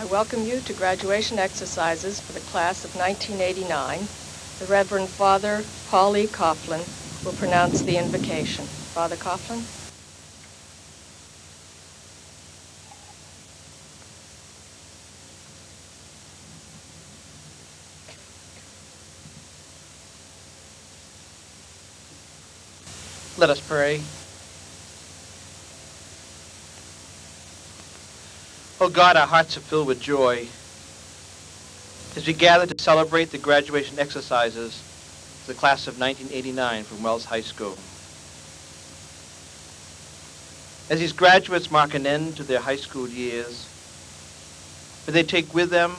I welcome you to graduation exercises for the class of 1989. The Reverend Father Paul E. Coughlin will pronounce the invocation. Father Coughlin. Let us pray. Oh God, our hearts are filled with joy as we gather to celebrate the graduation exercises for the class of 1989 from Wells High School. As these graduates mark an end to their high school years, may they take with them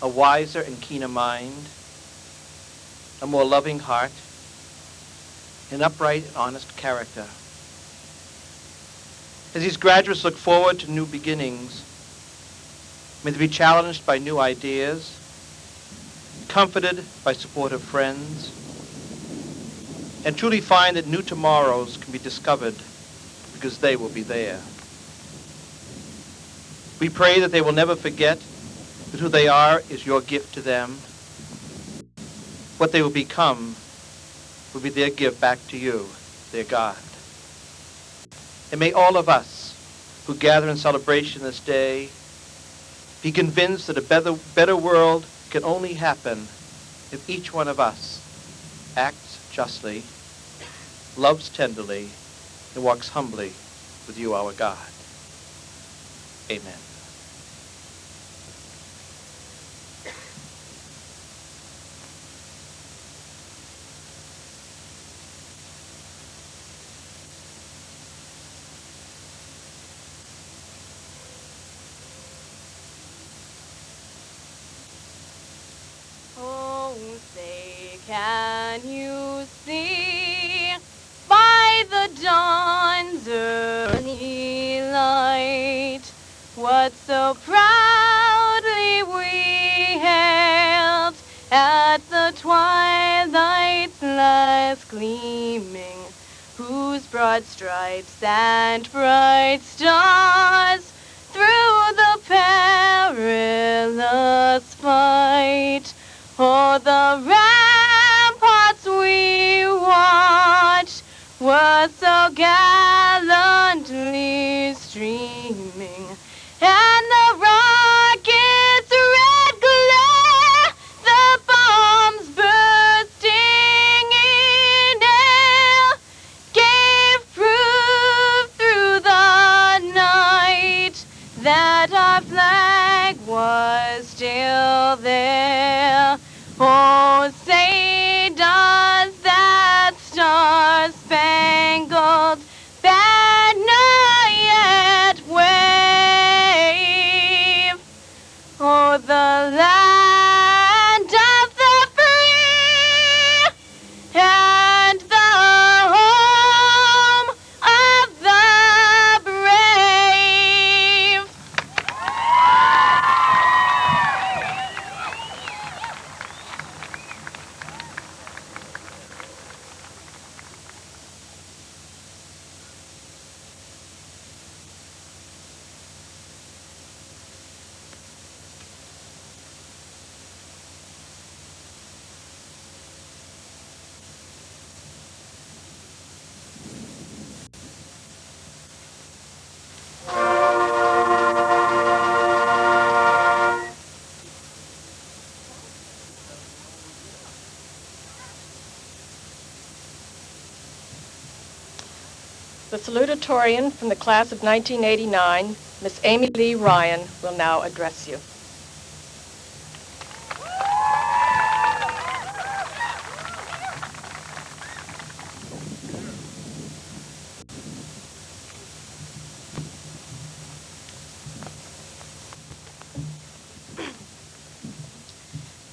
a wiser and keener mind, a more loving heart, an upright and honest character. As these graduates look forward to new beginnings, may they be challenged by new ideas, comforted by supportive friends, and truly find that new tomorrows can be discovered because they will be there. We pray that they will never forget that who they are is your gift to them. What they will become will be their gift back to you, their God. And may all of us who gather in celebration this day be convinced that a better world can only happen if each one of us acts justly, loves tenderly, and walks humbly with you, our God. Amen. Can you see by the dawn's early light what so proudly we hailed at the twilight's last gleaming, whose broad stripes and bright stars through the perilous fight o'er the ramparts we watched were so gallantly streaming, and the rocket's red glare, the bombs bursting in air, gave proof through the night that our flag was still there. Oh, say does that star-spangled banner yet wave? Oh, the land of the free and the home of the brave. The salutatorian from the class of 1989, Miss Amy Lee Ryan, will now address you.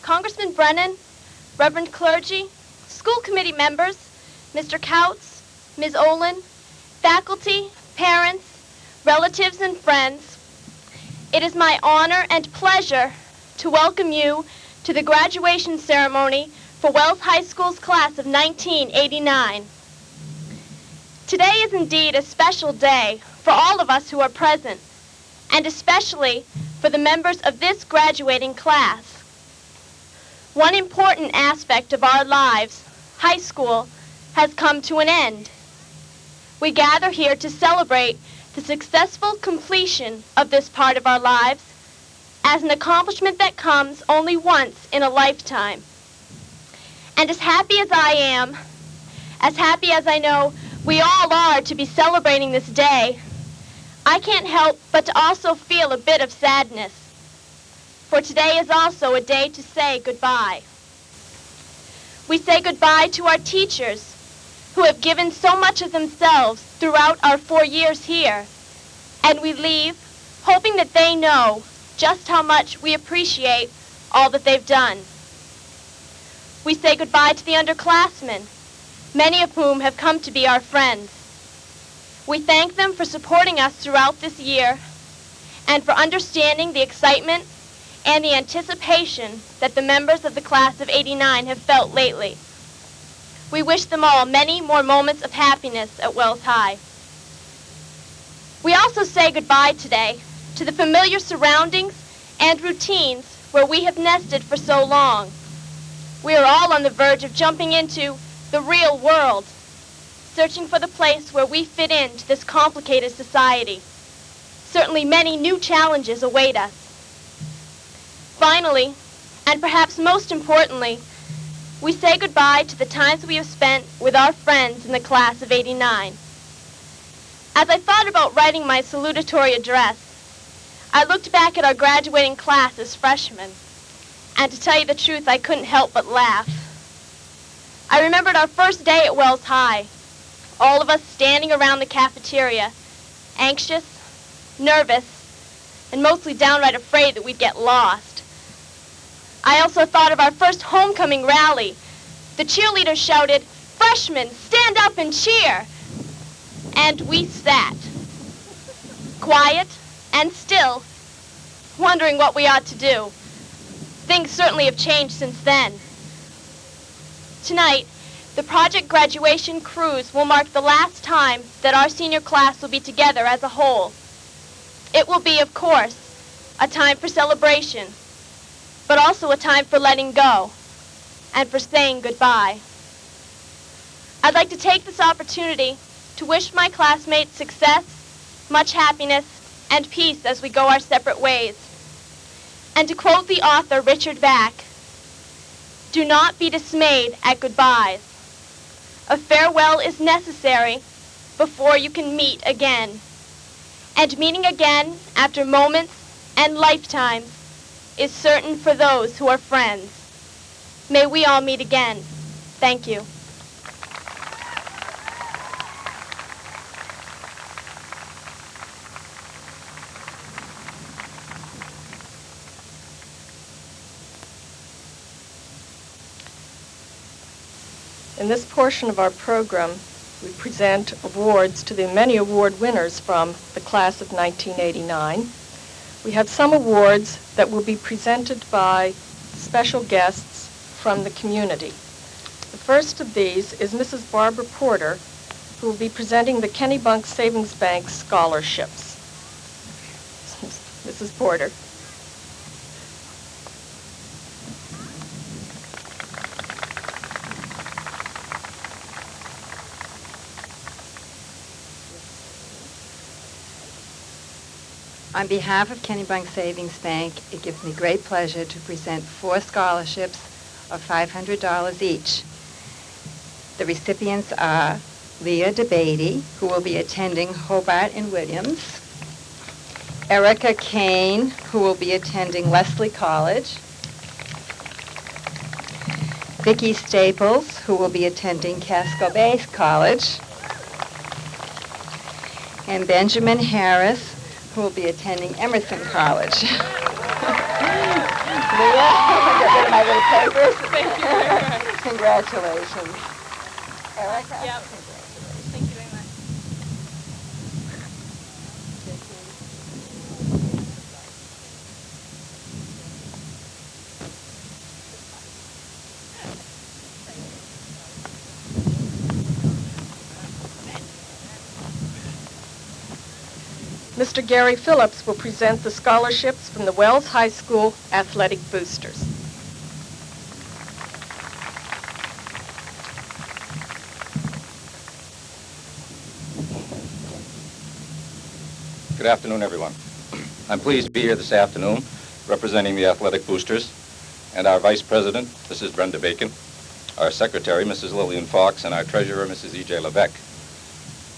Congressman Brennan, Reverend clergy, school committee members, Mr. Couts, Ms. Olin, faculty, parents, relatives, and friends, it is my honor and pleasure to welcome you to the graduation ceremony for Wells High School's class of 1989. Today is indeed a special day for all of us who are present, and especially for the members of this graduating class. One important aspect of our lives, high school, has come to an end. We gather here to celebrate the successful completion of this part of our lives as an accomplishment that comes only once in a lifetime. And as happy as I am, as happy as I know we all are to be celebrating this day, I can't help but to also feel a bit of sadness. For today is also a day to say goodbye. We say goodbye to our teachers, who have given so much of themselves throughout our 4 years here, and we leave hoping that they know just how much we appreciate all that they've done. We say goodbye to the underclassmen, many of whom have come to be our friends. We thank them for supporting us throughout this year and for understanding the excitement and the anticipation that the members of the class of '89 have felt lately. We wish them all many more moments of happiness at Wells High. We also say goodbye today to the familiar surroundings and routines where we have nested for so long. We are all on the verge of jumping into the real world, searching for the place where we fit into this complicated society. Certainly many new challenges await us. Finally, and perhaps most importantly, we say goodbye to the times we have spent with our friends in the class of '89. As I thought about writing my salutatory address, I looked back at our graduating class as freshmen, and to tell you the truth, I couldn't help but laugh. I remembered our first day at Wells High, all of us standing around the cafeteria, anxious, nervous, and mostly downright afraid that we'd get lost. I also thought of our first homecoming rally. The cheerleaders shouted, "Freshmen, stand up and cheer!" And we sat, quiet and still, wondering what we ought to do. Things certainly have changed since then. Tonight, the project graduation cruise will mark the last time that our senior class will be together as a whole. It will be, of course, a time for celebration, but also a time for letting go and for saying goodbye. I'd like to take this opportunity to wish my classmates success, much happiness, and peace as we go our separate ways. And to quote the author Richard Bach, "Do not be dismayed at goodbyes. A farewell is necessary before you can meet again. And meeting again after moments and lifetimes is certain for those who are friends. May we all meet again. Thank you." In this portion of our program, we present awards to the many award winners from the class of 1989. We have some awards that will be presented by special guests from the community. The first of these is Mrs. Barbara Porter, who will be presenting the Kennebunk Savings Bank scholarships. Mrs. Porter. On behalf of Kennebunk Savings Bank, it gives me great pleasure to present 4 scholarships of $500 each. The recipients are Leah DeBatey, who will be attending Hobart and Williams, Erica Kane, who will be attending Lesley College, Vicki Staples, who will be attending Casco Bay College, and Benjamin Harris, who will be attending Emerson College. Leah, I'm going to get rid of my little papers. Thank you very much. Congratulations. Erica? Yep. Thank you very much. Mr. Gary Phillips will present the scholarships from the Wells High School Athletic Boosters. Good afternoon, everyone. I'm pleased to be here this afternoon representing the Athletic Boosters and our Vice President, Mrs. Brenda Bacon, our Secretary, Mrs. Lillian Fox, and our Treasurer, Mrs. E.J. Levesque.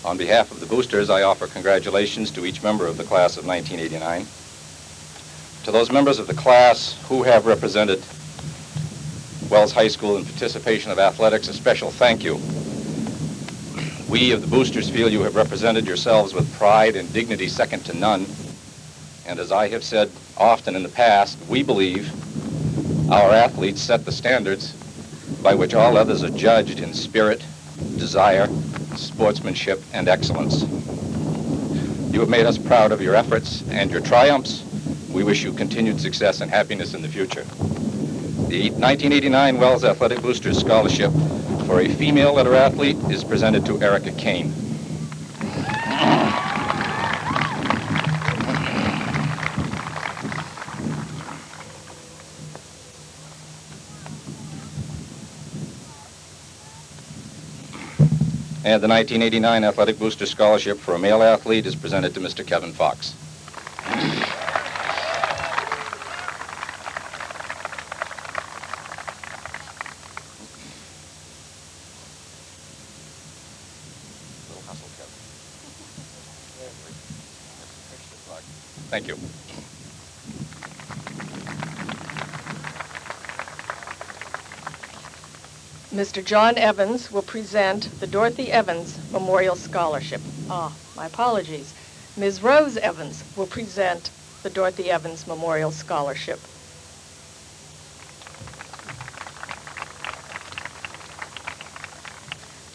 On behalf of the boosters, I offer congratulations to each member of the class of 1989. To those members of the class who have represented Wells High School in participation of athletics, a special thank you. We of the boosters feel you have represented yourselves with pride and dignity second to none. And as I have said often in the past, we believe our athletes set the standards by which all others are judged in spirit, desire, sportsmanship, and excellence. You have made us proud of your efforts and your triumphs. We wish you continued success and happiness in the future. The 1989 Wells Athletic Boosters Scholarship for a female letter athlete is presented to Erica Kane. And the 1989 Athletic Booster Scholarship for a male athlete is presented to Mr. Kevin Fox. Thank you. Mr. John Evans will present the Dorothy Evans Memorial Scholarship. My apologies. Ms. Rose Evans will present the Dorothy Evans Memorial Scholarship.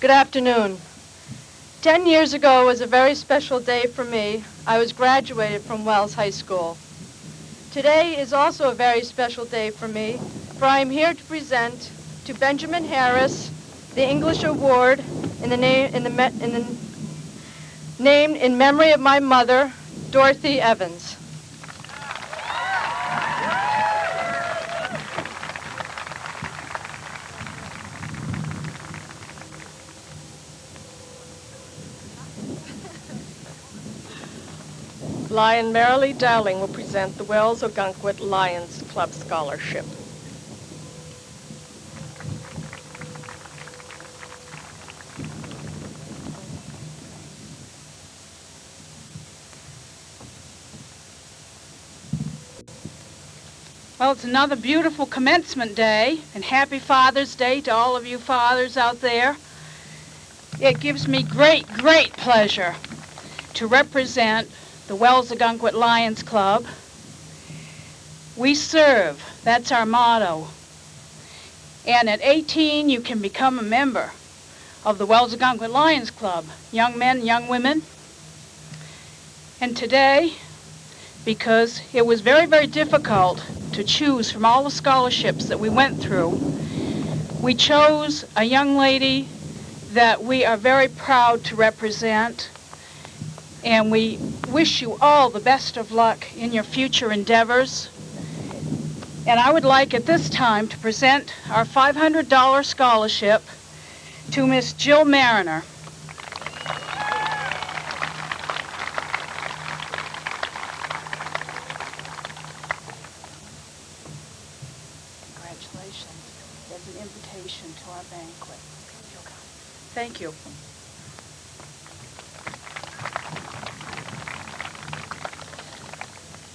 Good afternoon. 10 years ago was a very special day for me. I was graduated from Wells High School. Today is also a very special day for me, for I am here to present to Benjamin Harris the English Award named in memory of my mother, Dorothy Evans. Lion Marilee Dowling will present the Wells Ogunquit Lions Club Scholarship. Well, it's another beautiful commencement day, and happy Father's Day to all of you fathers out there. It gives me great pleasure to represent the Wells Ogunquit Lions Club. We serve, that's our motto. And at 18, you can become a member of the Wells Ogunquit Lions Club, young men, young women. And today, because it was very difficult to choose from all the scholarships that we went through, we chose a young lady that we are very proud to represent, and we wish you all the best of luck in your future endeavors. And I would like at this time to present our $500 scholarship to Miss Jill Mariner. As an invitation to our banquet. Thank you.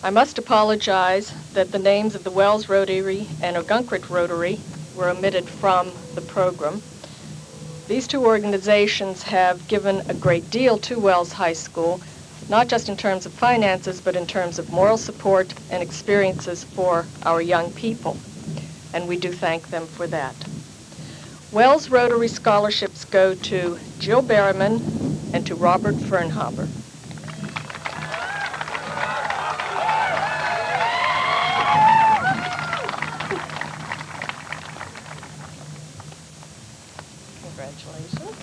I must apologize that the names of the Wells Rotary and Ogunquit Rotary were omitted from the program. These two organizations have given a great deal to Wells High School, not just in terms of finances, but in terms of moral support and experiences for our young people. And we do thank them for that. Wells Rotary scholarships go to Jill Berriman and to Robert Fernhaber. Congratulations.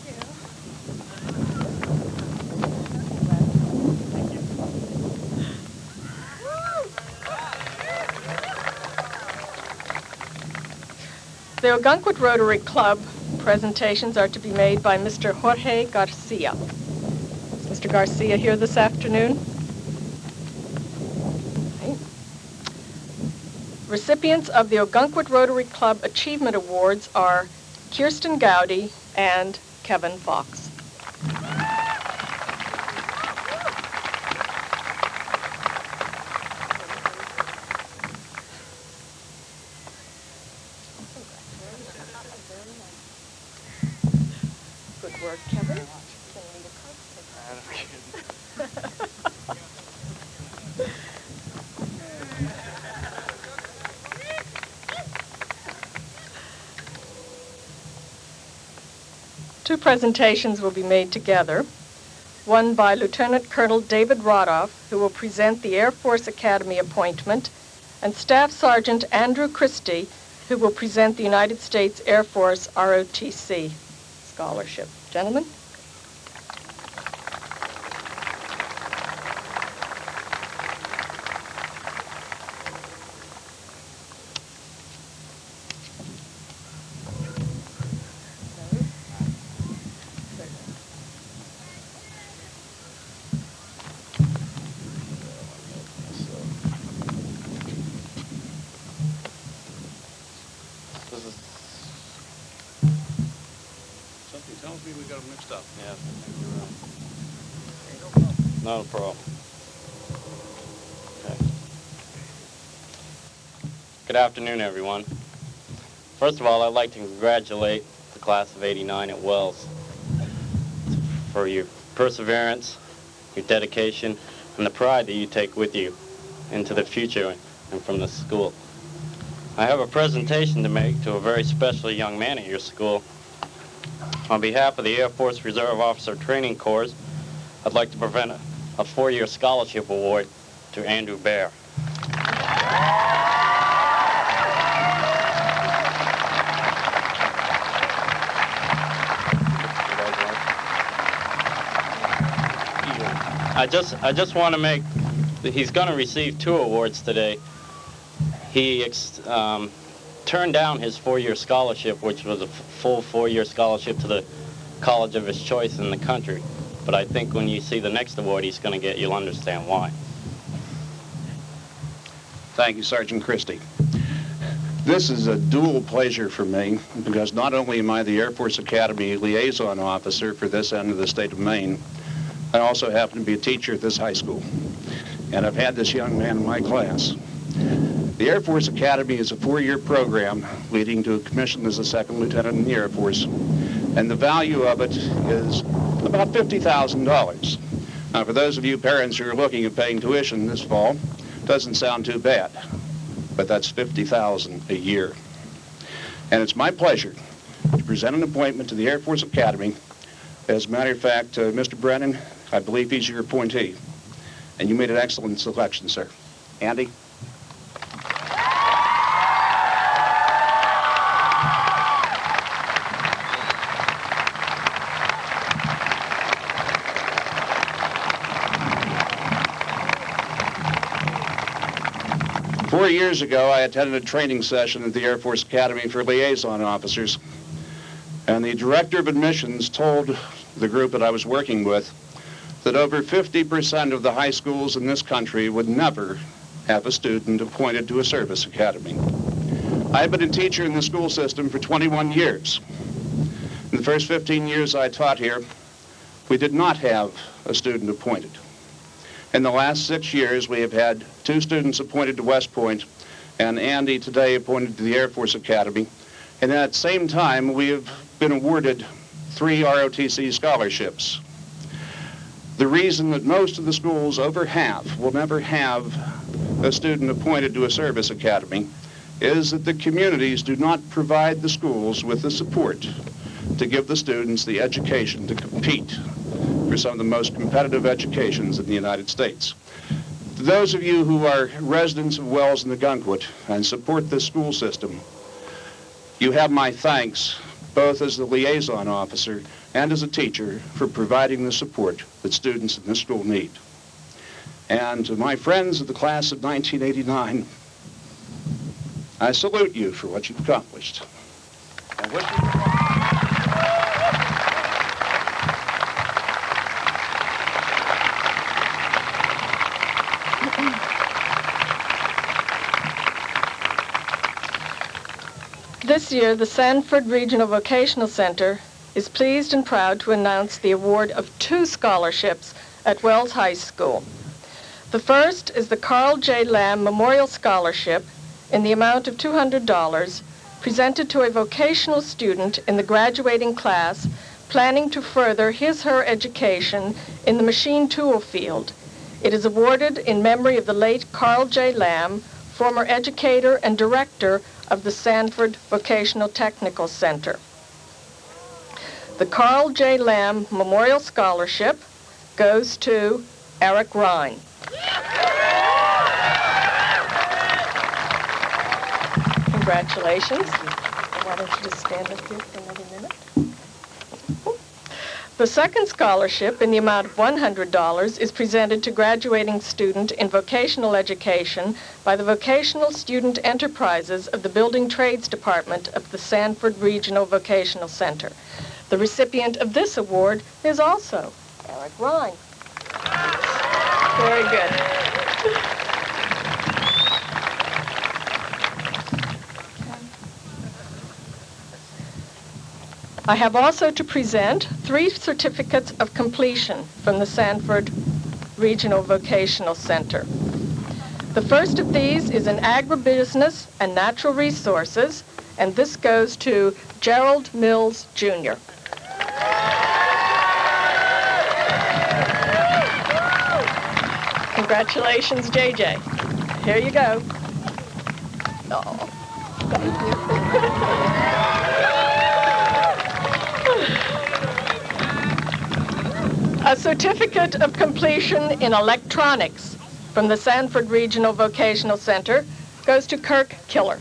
The Ogunquit Rotary Club presentations are to be made by Mr. Jorge Garcia. Is Mr. Garcia here this afternoon? Okay. Recipients of the Ogunquit Rotary Club Achievement Awards are Kirsten Gowdy and Kevin Fox. Good work, Kevin. Can you lead a card? Two presentations will be made together, one by Lieutenant Colonel David Rodoff, who will present the Air Force Academy appointment, and Staff Sergeant Andrew Christie, who will present the United States Air Force ROTC scholarship. Gentlemen? Something tells me we got them mixed up. Yeah, no problem. Okay. Good afternoon, everyone. First of all, I'd like to congratulate the class of '89 at Wells for your perseverance, your dedication, and the pride that you take with you into the future and from the school. I have a presentation to make to a very special young man at your school. On behalf of the Air Force Reserve Officer Training Corps, I'd like to present a 4-year scholarship award to Andrew Bear. I just want to make, he's going to receive 2 awards today. He turned down his 4-year scholarship, which was a full 4-year scholarship to the college of his choice in the country. But I think when you see the next award he's going to get, you'll understand why. Thank you, Sergeant Christie. This is a dual pleasure for me because not only am I the Air Force Academy liaison officer for this end of the state of Maine, I also happen to be a teacher at this high school. And I've had this young man in my class. The Air Force Academy is a 4-year program leading to a commission as a second lieutenant in the Air Force. And the value of it is about $50,000. Now, for those of you parents who are looking at paying tuition this fall, doesn't sound too bad, but that's $50,000 a year. And it's my pleasure to present an appointment to the Air Force Academy. As a matter of fact, Mr. Brennan, I believe he's your appointee. And you made an excellent selection, sir. Andy? Four years ago, I attended a training session at the Air Force Academy for liaison officers, and the director of admissions told the group that I was working with that over 50% of the high schools in this country would never have a student appointed to a service academy. I've been a teacher in the school system for 21 years. In the first 15 years I taught here, we did not have a student appointed. In the last 6 years, we have had 2 students appointed to West Point, and Andy today appointed to the Air Force Academy. And at the same time, we have been awarded 3 ROTC scholarships. The reason that most of the schools, over half, will never have a student appointed to a service academy is that the communities do not provide the schools with the support to give the students the education to compete for some of the most competitive educations in the United States. To those of you who are residents of Wells and Ogunquit and support this school system, you have my thanks, both as the liaison officer and as a teacher, for providing the support that students in this school need. And to my friends of the class of 1989, I salute you for what you've accomplished. and wish you This year, the Sanford Regional Vocational Center is pleased and proud to announce the award of 2 scholarships at Wells High School. The first is the Carl J. Lamb Memorial Scholarship in the amount of $200, presented to a vocational student in the graduating class planning to further his/her education in the machine tool field. It is awarded in memory of the late Carl J. Lamb, former educator and director of the Sanford Vocational Technical Center. The Carl J. Lamb Memorial Scholarship goes to Eric Rhine. Congratulations. Why don't you just stand up here for another minute? The second scholarship in the amount of $100 is presented to graduating student in vocational education by the Vocational Student Enterprises of the Building Trades Department of the Sanford Regional Vocational Center. The recipient of this award is also Eric Rhine. Very good. I have also to present 3 certificates of completion from the Sanford Regional Vocational Center. The first of these is in agribusiness and natural resources, and this goes to Gerald Mills, Jr. Congratulations, JJ. Here you go. Oh, thank you. A certificate of completion in electronics from the Sanford Regional Vocational Center goes to Kirk Killer.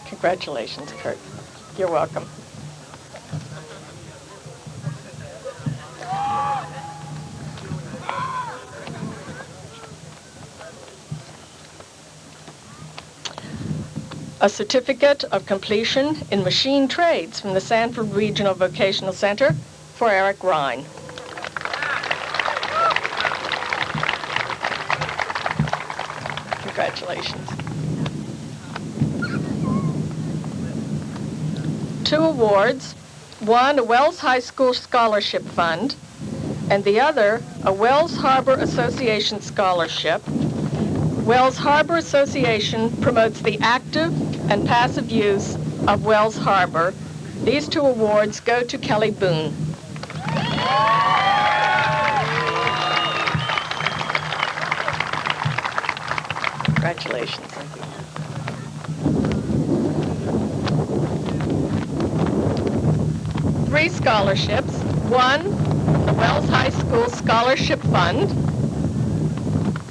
Congratulations, Kirk. You're welcome. A certificate of completion in machine trades from the Sanford Regional Vocational Center for Eric Rhine. Congratulations. 2 awards, one a Wells High School Scholarship Fund, and the other a Wells Harbor Association Scholarship. Wells Harbor Association promotes the active and passive use of Wells Harbor. These 2 awards go to Kelly Boone. Congratulations. Three scholarships. One, the Wells High School Scholarship Fund.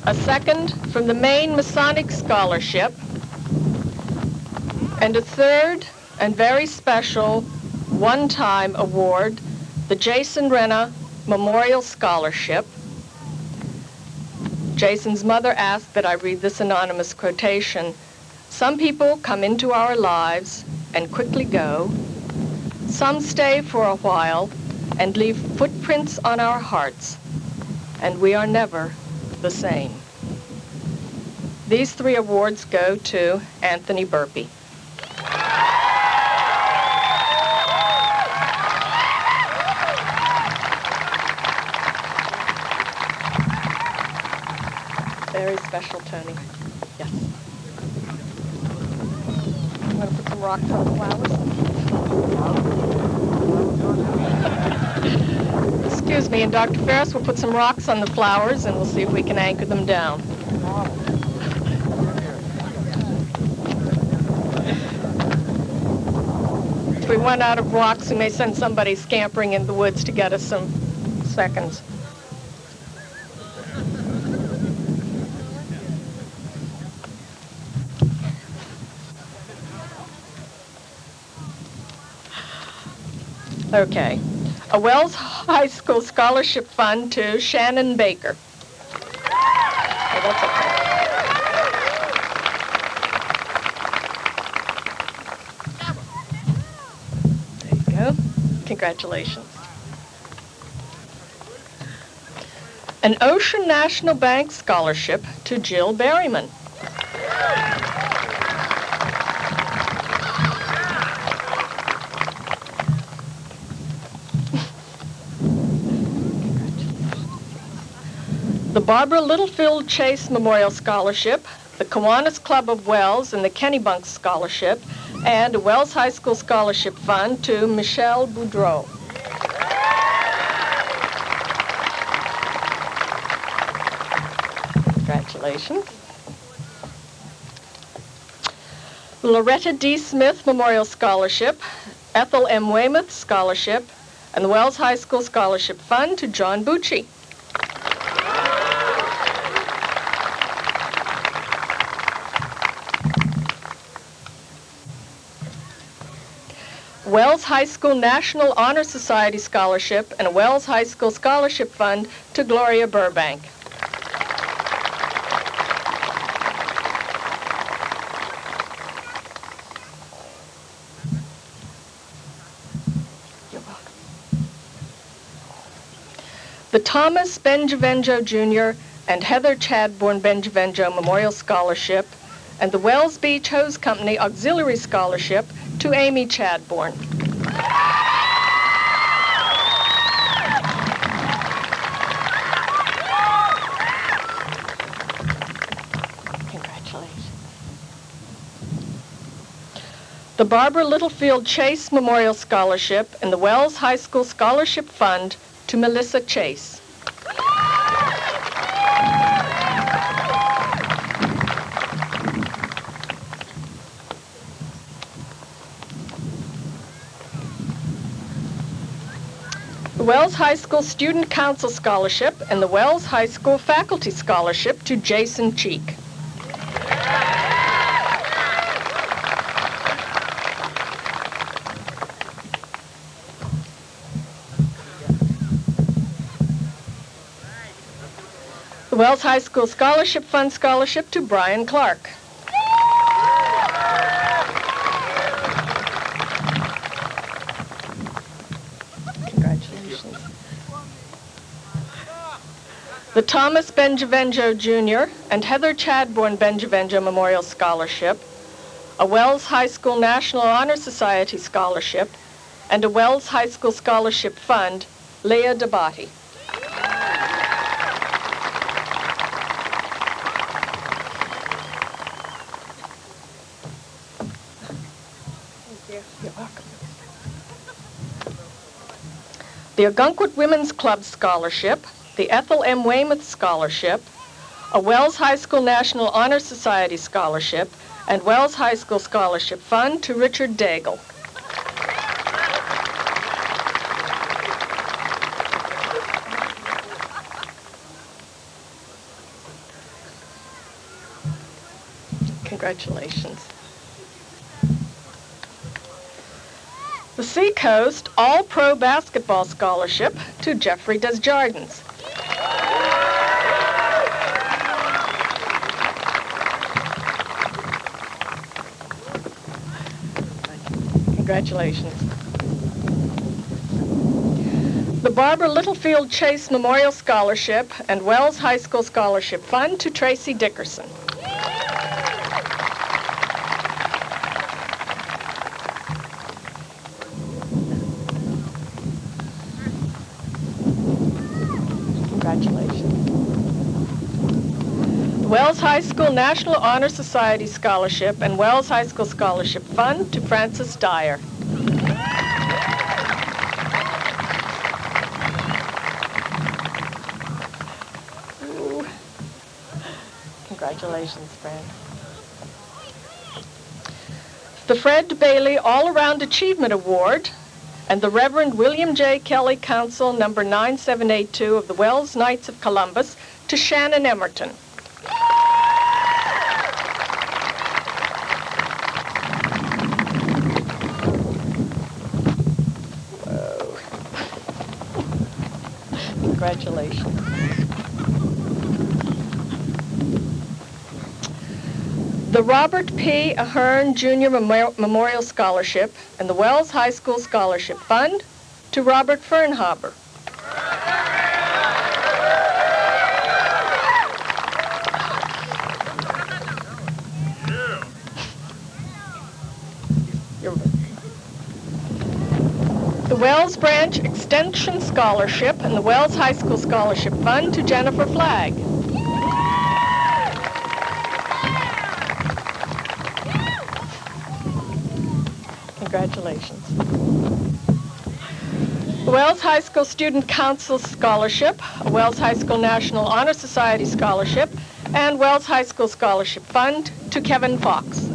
A second from the Maine Masonic Scholarship, and a third and very special one-time award, the Jason Renna Memorial Scholarship. Jason's mother asked that I read this anonymous quotation. Some people come into our lives and quickly go. Some stay for a while and leave footprints on our hearts, and we are never the same. These 3 awards go to Anthony Burpee. Very special, Tony. Yes. You want to put some rocks on the flowers? Excuse me, and Dr. Ferris will put some rocks on the flowers, and we'll see if we can anchor them down. If we run out of rocks, we may send somebody scampering in the woods to get us some seconds. Okay. a Wells High School Scholarship Fund to Shannon Baker. Oh, that's okay. There you go. Congratulations. An Ocean National Bank Scholarship to Jill Berryman. The Barbara Littlefield Chase Memorial Scholarship, the Kiwanis Club of Wells and the Kennebunk Scholarship, and a Wells High School Scholarship Fund to Michelle Boudreau. Congratulations. Loretta D. Smith Memorial Scholarship, Ethel M. Weymouth Scholarship, and the Wells High School Scholarship Fund to John Bucci. Wells High School National Honor Society Scholarship and a Wells High School Scholarship Fund to Gloria Burbank. You're welcome. The Thomas Benjavenjo Jr. and Heather Chadbourne Benjavenjo Memorial Scholarship and the Wells Beach Hose Company Auxiliary Scholarship to Amy Chadbourne. Congratulations. The Barbara Littlefield Chase Memorial Scholarship and the Wells High School Scholarship Fund to Melissa Chase. The Wells High School Student Council Scholarship and the Wells High School Faculty Scholarship to Jason Cheek. The Wells High School Scholarship Fund Scholarship to Brian Clark. Congratulations. The Thomas Benjavenjo Jr. and Heather Chadbourne Benjavenjo Memorial Scholarship, a Wells High School National Honor Society Scholarship, and a Wells High School Scholarship Fund, Leah Dabati. You're welcome. The Ogunquit Women's Club Scholarship, the Ethel M. Weymouth Scholarship, a Wells High School National Honor Society Scholarship, and Wells High School Scholarship Fund to Richard Daigle. Congratulations. The Seacoast All-Pro Basketball Scholarship to Jeffrey Desjardins. Congratulations. The Barbara Littlefield Chase Memorial Scholarship and Wells High School Scholarship Fund to Tracy Dickerson. Congratulations. The Wells High School National Honor Society Scholarship and Wells High School Scholarship Fund to Frances Dyer. Ooh. Congratulations, Fran. The Fred Bailey All-Around Achievement Award and the Reverend William J. Kelly Council number 9782 of the Wells Knights of Columbus to Shannon Emerton. Whoa. Congratulations. The Robert P. Ahern Jr. Memorial Scholarship and the Wells High School Scholarship Fund to Robert Fernhaber. The Wells Branch Extension Scholarship and the Wells High School Scholarship Fund to Jennifer Flagg. Congratulations. The Wells High School Student Council Scholarship, a Wells High School National Honor Society Scholarship, and Wells High School Scholarship Fund to Kevin Fox.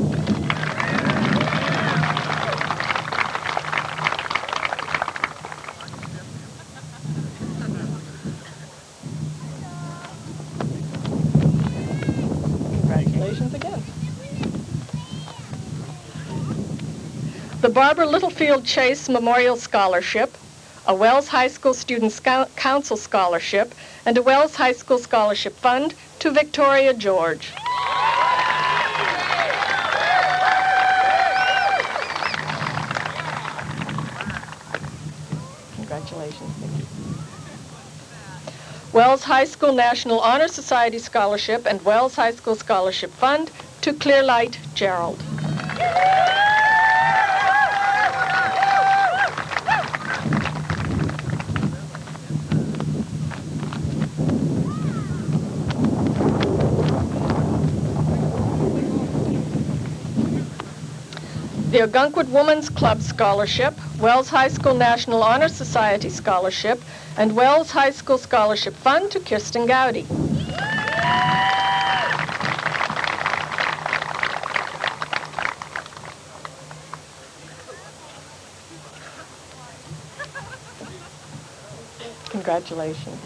Congratulations again. The Barbara Littlefield Chase Memorial Scholarship, a Wells High School Student Council Scholarship, and a Wells High School Scholarship Fund to Victoria George. Congratulations, Nikki. Wells High School National Honor Society Scholarship and Wells High School Scholarship Fund to Clearlight Gerald. The Ogunquit Women's Club Scholarship, Wells High School National Honor Society Scholarship, and Wells High School Scholarship Fund to Kirsten Gowdy. Congratulations.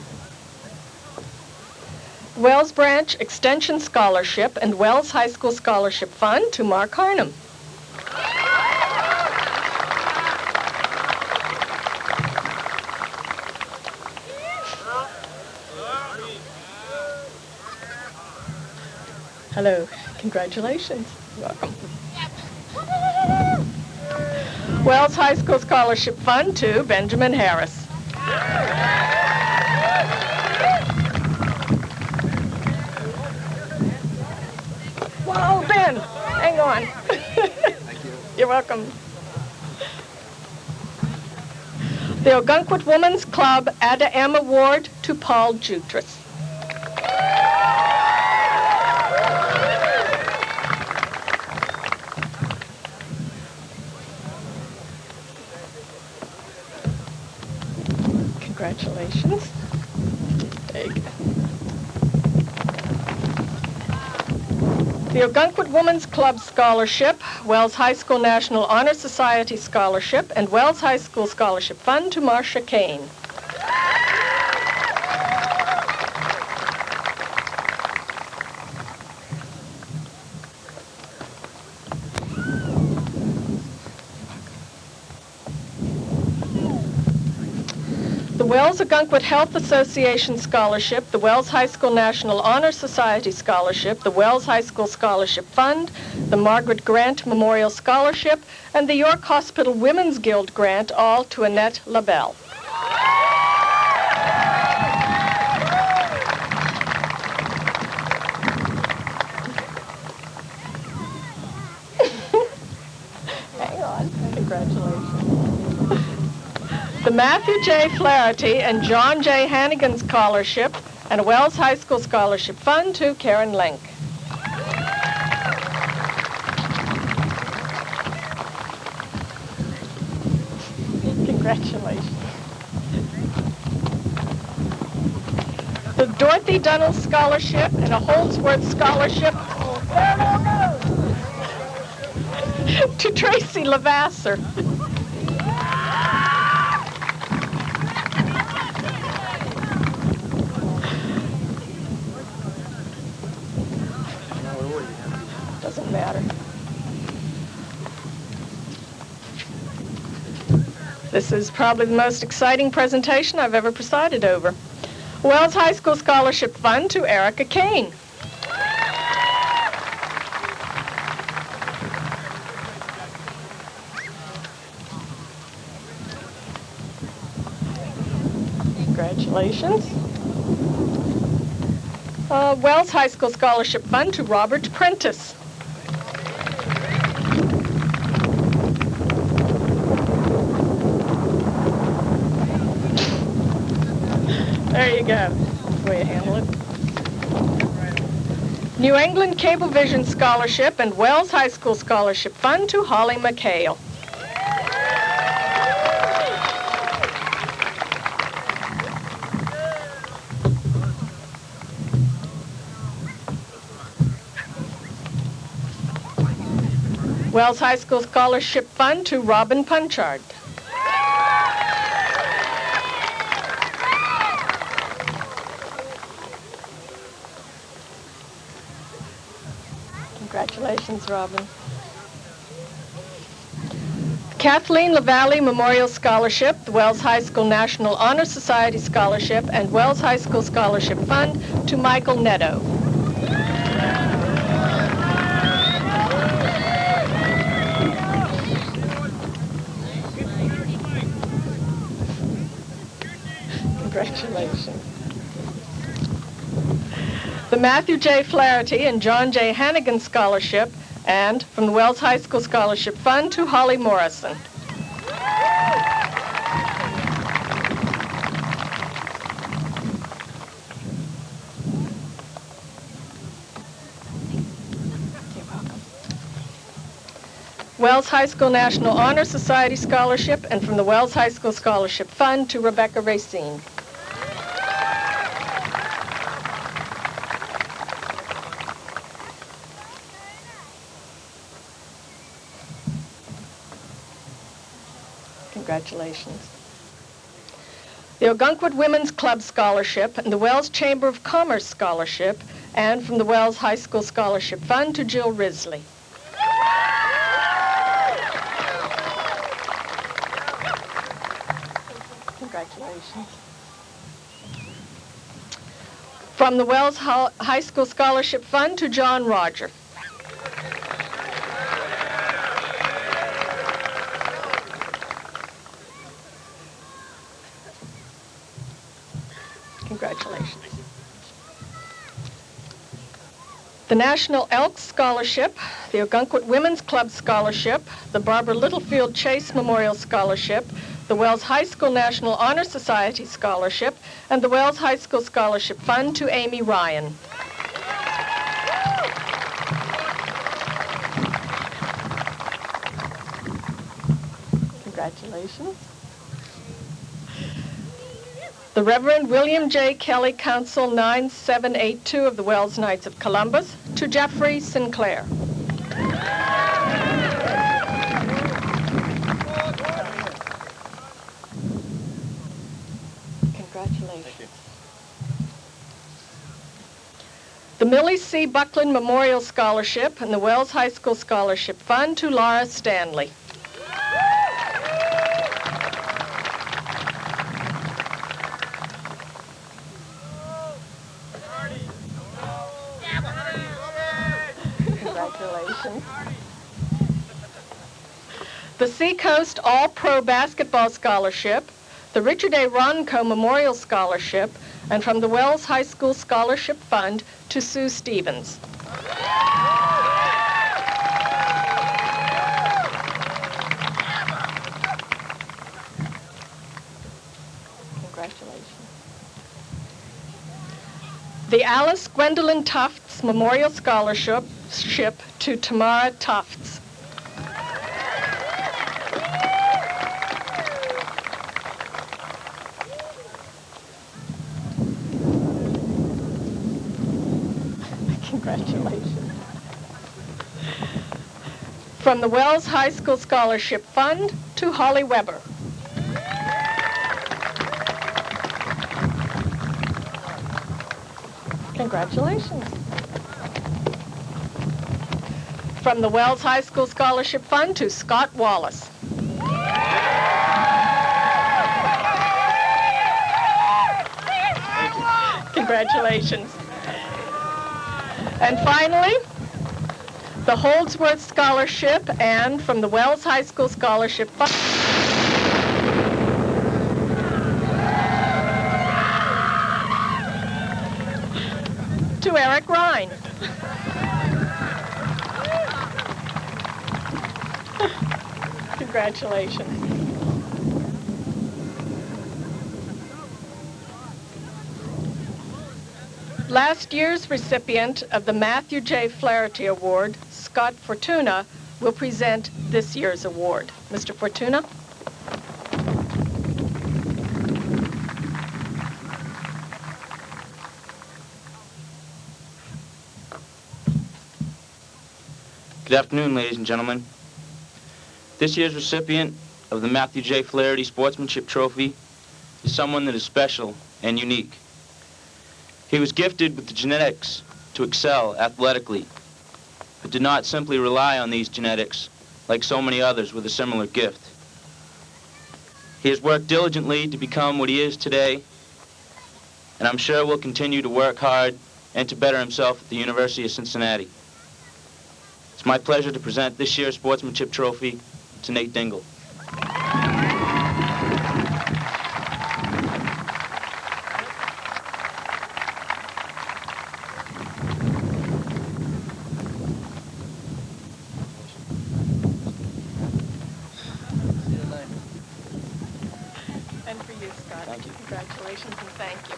Wells Branch Extension Scholarship and Wells High School Scholarship Fund to Mark Harnum. Hello. Congratulations. Welcome. Wells High School Scholarship Fund to Benjamin Harris. Whoa, Ben, hang on. Thank you. You're welcome. The Ogunquit Women's Club Ada M. Award to Paul Jutras. Congratulations. There you go. The Ogunquit Women's Club Scholarship, Wells High School National Honor Society Scholarship, and Wells High School Scholarship Fund to Marcia Kane. The Wells Ogunquit Health Association Scholarship, the Wells High School National Honor Society Scholarship, the Wells High School Scholarship Fund, the Margaret Grant Memorial Scholarship, and the York Hospital Women's Guild Grant, all to Annette LaBelle. Hang on. Congratulations. The Matthew J. Flaherty and John J. Hannigan Scholarship and a Wells High School Scholarship Fund to Karen Link. Congratulations. The Dorothy Dunnell Scholarship and a Holdsworth Scholarship to Tracy Lavasser. Doesn't matter. This is probably the most exciting presentation I've ever presided over. Wells High School Scholarship Fund to Erica Kane. Congratulations. Wells High School Scholarship Fund to Robert Prentice. There you go. That's the way you handle it. New England Cablevision Scholarship and Wells High School Scholarship Fund to Holly McHale. Wells High School Scholarship Fund to Robin Punchard. Congratulations, Robin. Kathleen LaValle Memorial Scholarship, the Wells High School National Honor Society Scholarship, and Wells High School Scholarship Fund to Michael Netto. Congratulations. The Matthew J. Flaherty and John J. Hannigan Scholarship, and from the Wells High School Scholarship Fund to Holly Morrison. You're welcome. Wells High School National Honor Society Scholarship, and from the Wells High School Scholarship Fund to Rebecca Racine. Congratulations. The Ogunquit Women's Club Scholarship and the Wells Chamber of Commerce Scholarship, and from the Wells High School Scholarship Fund to Jill Risley. Congratulations. From the Wells High School Scholarship Fund to John Roger. Congratulations. The National Elks Scholarship, the Ogunquit Women's Club Scholarship, the Barbara Littlefield Chase Memorial Scholarship, the Wells High School National Honor Society Scholarship, and the Wells High School Scholarship Fund to Amy Ryan. Congratulations. The Reverend William J. Kelly, Council 9782 of the Wells Knights of Columbus, to Jeffrey Sinclair. Congratulations. The Millie C. Buckland Memorial Scholarship and the Wells High School Scholarship Fund to Laura Stanley. Congratulations. The Seacoast All-Pro Basketball Scholarship, the Richard A. Ronco Memorial Scholarship, and from the Wells High School Scholarship Fund to Sue Stevens. Congratulations. The Alice Gwendolyn Tufts Memorial Scholarship to Tamara Tufts. Congratulations. From the Wells High School Scholarship Fund to Holly Weber. Congratulations. From the Wells High School Scholarship Fund to Scott Wallace. Thank you. Congratulations. And finally, the Holdsworth Scholarship and from the Wells High School Scholarship Fund. To Eric Rhine. Congratulations. Last year's recipient of the Matthew J. Flaherty Award, Scott Fortuna, will present this year's award. Mr. Fortuna? Good afternoon, ladies and gentlemen. This year's recipient of the Matthew J. Flaherty Sportsmanship Trophy is someone that is special and unique. He was gifted with the genetics to excel athletically, but did not simply rely on these genetics like so many others with a similar gift. He has worked diligently to become what he is today, and I'm sure will continue to work hard and to better himself at the University of Cincinnati. It's my pleasure to present this year's Sportsmanship Trophy to Nate Dingle. And for you, Scott. Thank you. Congratulations and thank you.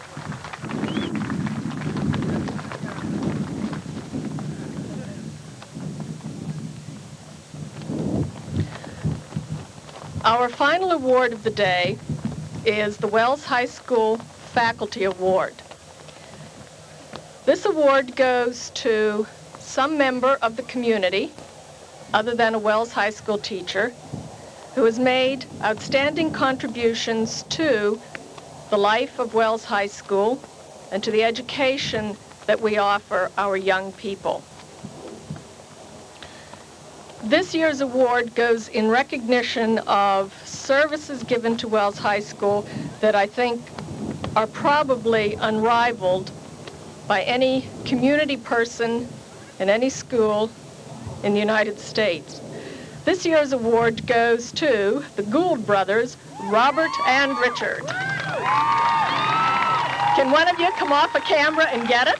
Our final award of the day is the Wells High School Faculty Award. This award goes to some member of the community, other than a Wells High School teacher, who has made outstanding contributions to the life of Wells High School and to the education that we offer our young people. This year's award goes in recognition of services given to Wells High School that I think are probably unrivaled by any community person in any school in the United States. This year's award goes to the Gould brothers, Robert and Richard. Can one of you come off a camera and get it?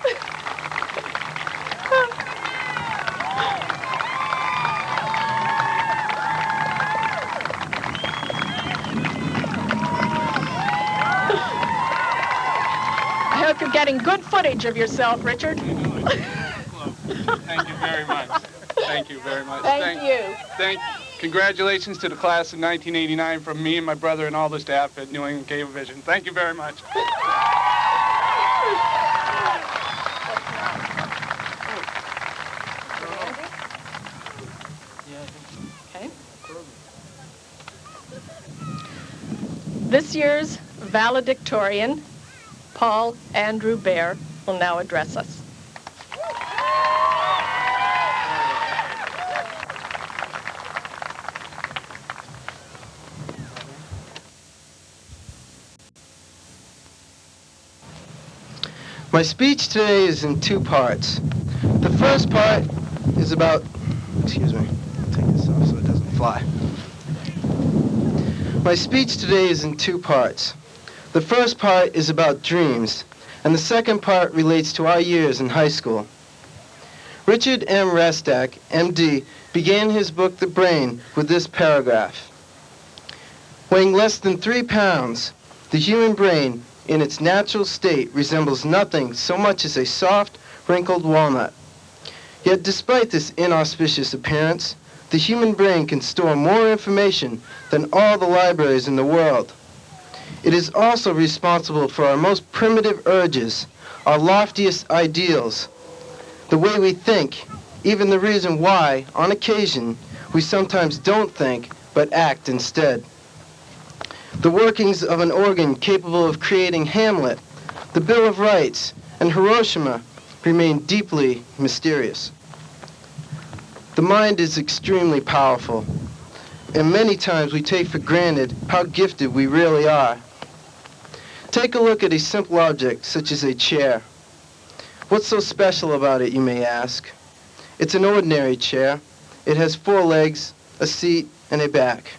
I hope you're getting good footage of yourself, Richard. Thank you very much. Thank you very much. Thank you. Congratulations to the class of 1989 from me and my brother and all the staff at New England Cablevision. Thank you very much. Okay. This year's valedictorian, Paul Andrew Bear, will now address us. My speech today is in two parts. The first part is about, excuse me, I'll take this off so it doesn't fly. My speech today is in two parts. The first part is about dreams, and the second part relates to our years in high school. Richard M. Restak, M.D., began his book, The Brain, with this paragraph. Weighing less than 3 pounds, the human brain, in its natural state, resembles nothing so much as a soft, wrinkled walnut. Yet despite this inauspicious appearance, the human brain can store more information than all the libraries in the world. It is also responsible for our most primitive urges, our loftiest ideals, the way we think, even the reason why, on occasion, we sometimes don't think, but act instead. The workings of an organ capable of creating Hamlet, the Bill of Rights, and Hiroshima remain deeply mysterious. The mind is extremely powerful, and many times we take for granted how gifted we really are. Take a look at a simple object such as a chair. What's so special about it, you may ask? It's an ordinary chair. It has 4 legs, a seat, and a back.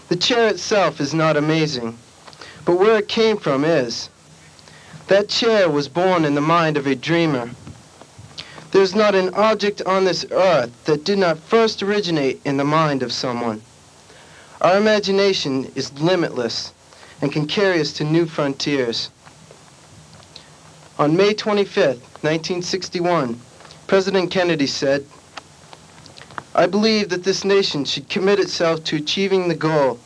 The chair itself is not amazing, but where it came from is. That chair was born in the mind of a dreamer. There's not an object on this earth that did not first originate in the mind of someone. Our imagination is limitless and can carry us to new frontiers. On May 25th, 1961, President Kennedy said, "I believe that this nation should commit itself to achieving the goal,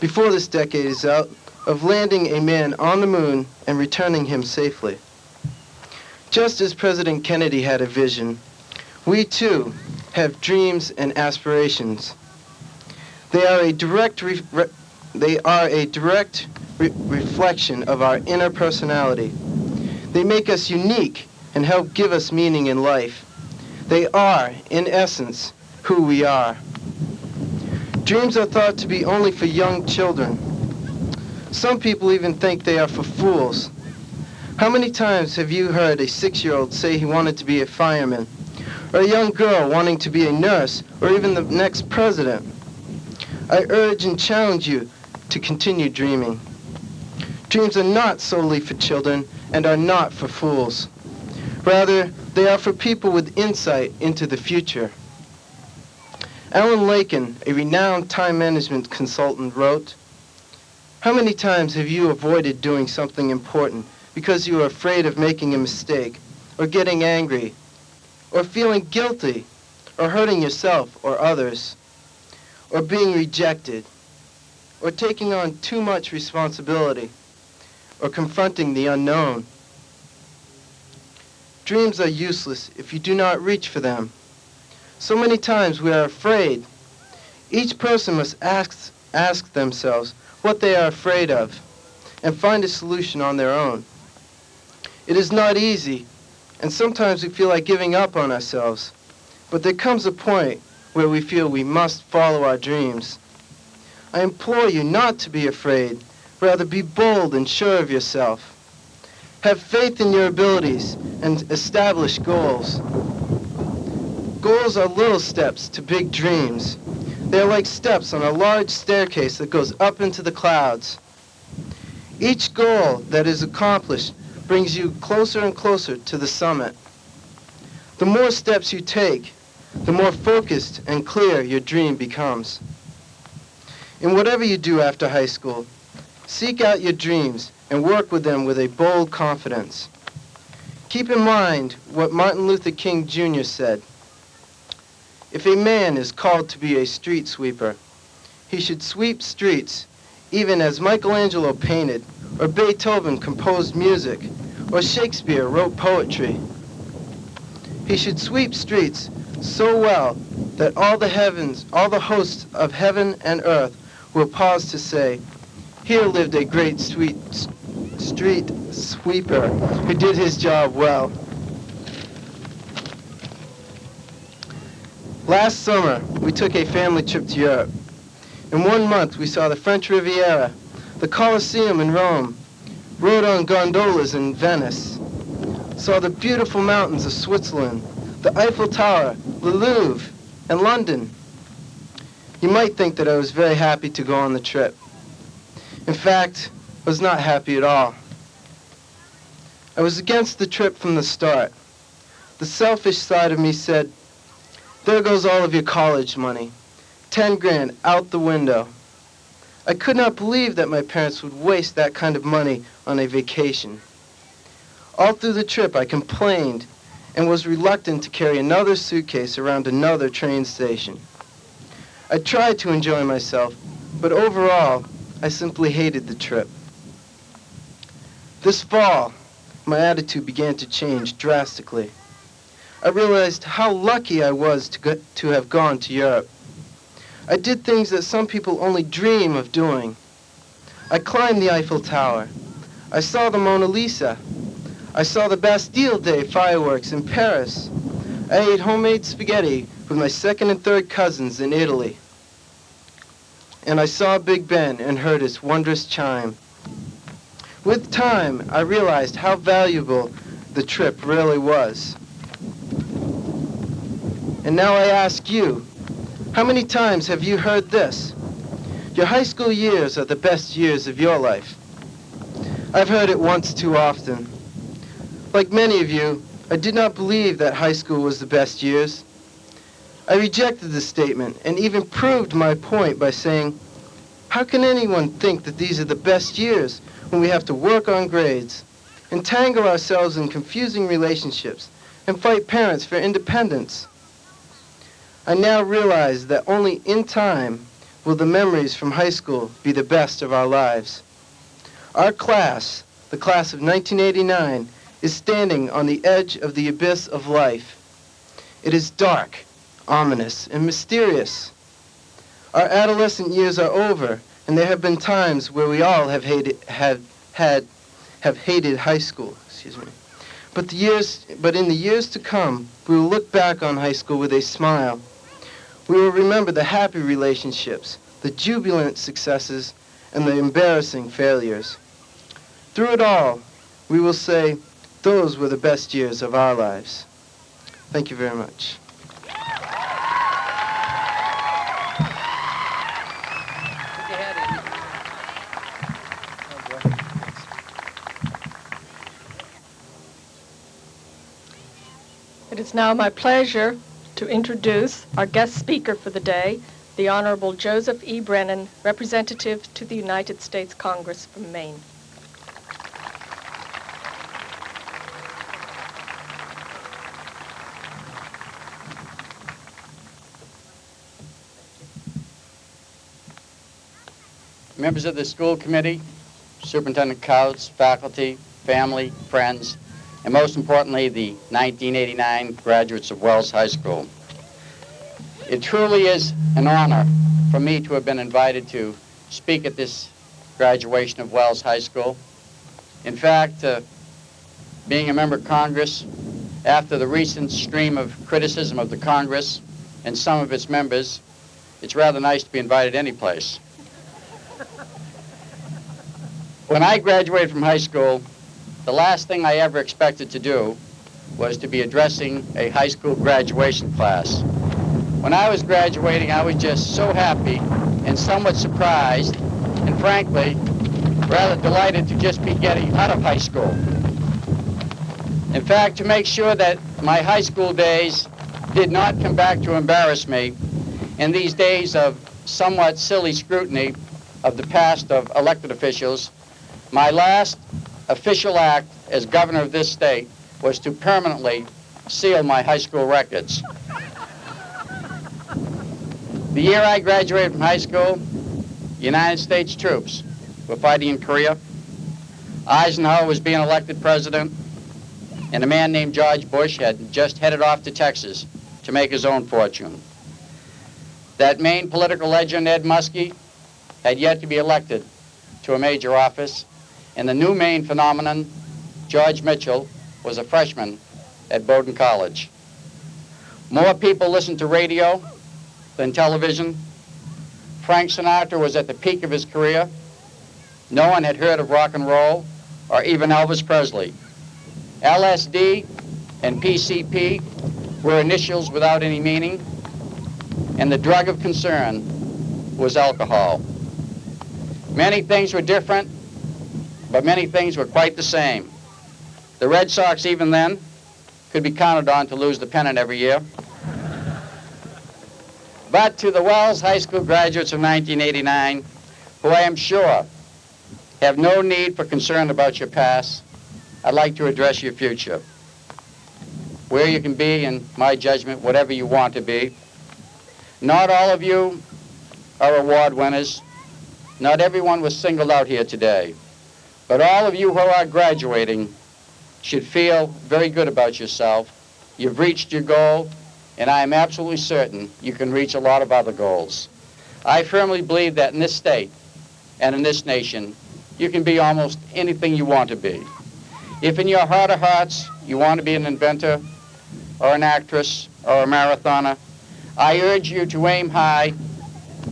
before this decade is out, of landing a man on the moon and returning him safely." Just as President Kennedy had a vision, we too have dreams and aspirations. They are a direct reflection of our inner personality. They make us unique and help give us meaning in life. They are, in essence, who we are. Dreams are thought to be only for young children. Some people even think they are for fools. How many times have you heard a 6-year-old say he wanted to be a fireman, or a young girl wanting to be a nurse, or even the next president? I urge and challenge you to continue dreaming. Dreams are not solely for children and are not for fools. Rather, they are for people with insight into the future. Alan Lakin, a renowned time management consultant, wrote, "How many times have you avoided doing something important because you are afraid of making a mistake, or getting angry, or feeling guilty, or hurting yourself or others, or being rejected, or taking on too much responsibility, or confronting the unknown? Dreams are useless if you do not reach for them. So many times we are afraid. Each person must ask themselves what they are afraid of and find a solution on their own. It is not easy, and sometimes we feel like giving up on ourselves, but there comes a point where we feel we must follow our dreams. I implore you not to be afraid, rather be bold and sure of yourself. Have faith in your abilities and establish goals. Goals are little steps to big dreams. They are like steps on a large staircase that goes up into the clouds. Each goal that is accomplished brings you closer and closer to the summit. The more steps you take, the more focused and clear your dream becomes. In whatever you do after high school, seek out your dreams and work with them with a bold confidence. Keep in mind what Martin Luther King Jr. said. If a man is called to be a street sweeper, he should sweep streets even as Michelangelo painted, or Beethoven composed music, or Shakespeare wrote poetry. He should sweep streets so well that all the hosts of heaven and earth will pause to say, "Here lived a great street sweeper who did his job well." Last summer, we took a family trip to Europe. In 1 month, we saw the French Riviera, the Colosseum in Rome, rode on gondolas in Venice, saw the beautiful mountains of Switzerland, the Eiffel Tower, the Louvre, and London. You might think that I was very happy to go on the trip. In fact, I was not happy at all. I was against the trip from the start. The selfish side of me said, "There goes all of your college money. 10 grand out the window." I could not believe that my parents would waste that kind of money on a vacation. All through the trip, I complained and was reluctant to carry another suitcase around another train station. I tried to enjoy myself, but overall, I simply hated the trip. This fall, my attitude began to change drastically. I realized how lucky I was to have gone to Europe. I did things that some people only dream of doing. I climbed the Eiffel Tower. I saw the Mona Lisa. I saw the Bastille Day fireworks in Paris. I ate homemade spaghetti with my second and third cousins in Italy. And I saw Big Ben and heard its wondrous chime. With time, I realized how valuable the trip really was. And now I ask you, how many times have you heard this? Your high school years are the best years of your life. I've heard it once too often. Like many of you, I did not believe that high school was the best years. I rejected the statement and even proved my point by saying, how can anyone think that these are the best years when we have to work on grades, entangle ourselves in confusing relationships, and fight parents for independence? I now realize that only in time will the memories from high school be the best of our lives. Our class, the class of 1989, is standing on the edge of the abyss of life. It is dark, ominous, and mysterious. Our adolescent years are over, and there have been times where we all have hated high school. But in the years to come, we will look back on high school with a smile. We will remember the happy relationships, the jubilant successes, and the embarrassing failures. Through it all, we will say, those were the best years of our lives. Thank you very much. It is now my pleasure to introduce our guest speaker for the day, the Honorable Joseph E. Brennan, Representative to the United States Congress from Maine. Members of the school committee, Superintendent Couts, faculty, family, friends, and most importantly, the 1989 graduates of Wells High School. It truly is an honor for me to have been invited to speak at this graduation of Wells High School. In fact, being a member of Congress, after the recent stream of criticism of the Congress and some of its members, it's rather nice to be invited any place. When I graduated from high school, the last thing I ever expected to do was to be addressing a high school graduation class. When I was graduating, I was just so happy and somewhat surprised and frankly, rather delighted to just be getting out of high school. In fact, to make sure that my high school days did not come back to embarrass me in these days of somewhat silly scrutiny of the past of elected officials, my last official act as governor of this state was to permanently seal my high school records. The year I graduated from high school, United States troops were fighting in Korea. Eisenhower was being elected president, and a man named George Bush had just headed off to Texas to make his own fortune. That Maine political legend, Ed Muskie, had yet to be elected to a major office, and the new Maine phenomenon, George Mitchell, was a freshman at Bowdoin College. More people listened to radio than television. Frank Sinatra was at the peak of his career. No one had heard of rock and roll or even Elvis Presley. LSD and PCP were initials without any meaning, and the drug of concern was alcohol. Many things were different, but many things were quite the same. The Red Sox, even then, could be counted on to lose the pennant every year. But to the Wells High School graduates of 1989, who I am sure have no need for concern about your past, I'd like to address your future. Where you can be, in my judgment, whatever you want to be. Not all of you are award winners. Not everyone was singled out here today. But all of you who are graduating should feel very good about yourself. You've reached your goal, and I am absolutely certain you can reach a lot of other goals. I firmly believe that in this state and in this nation, you can be almost anything you want to be. If in your heart of hearts you want to be an inventor or an actress or a marathoner, I urge you to aim high,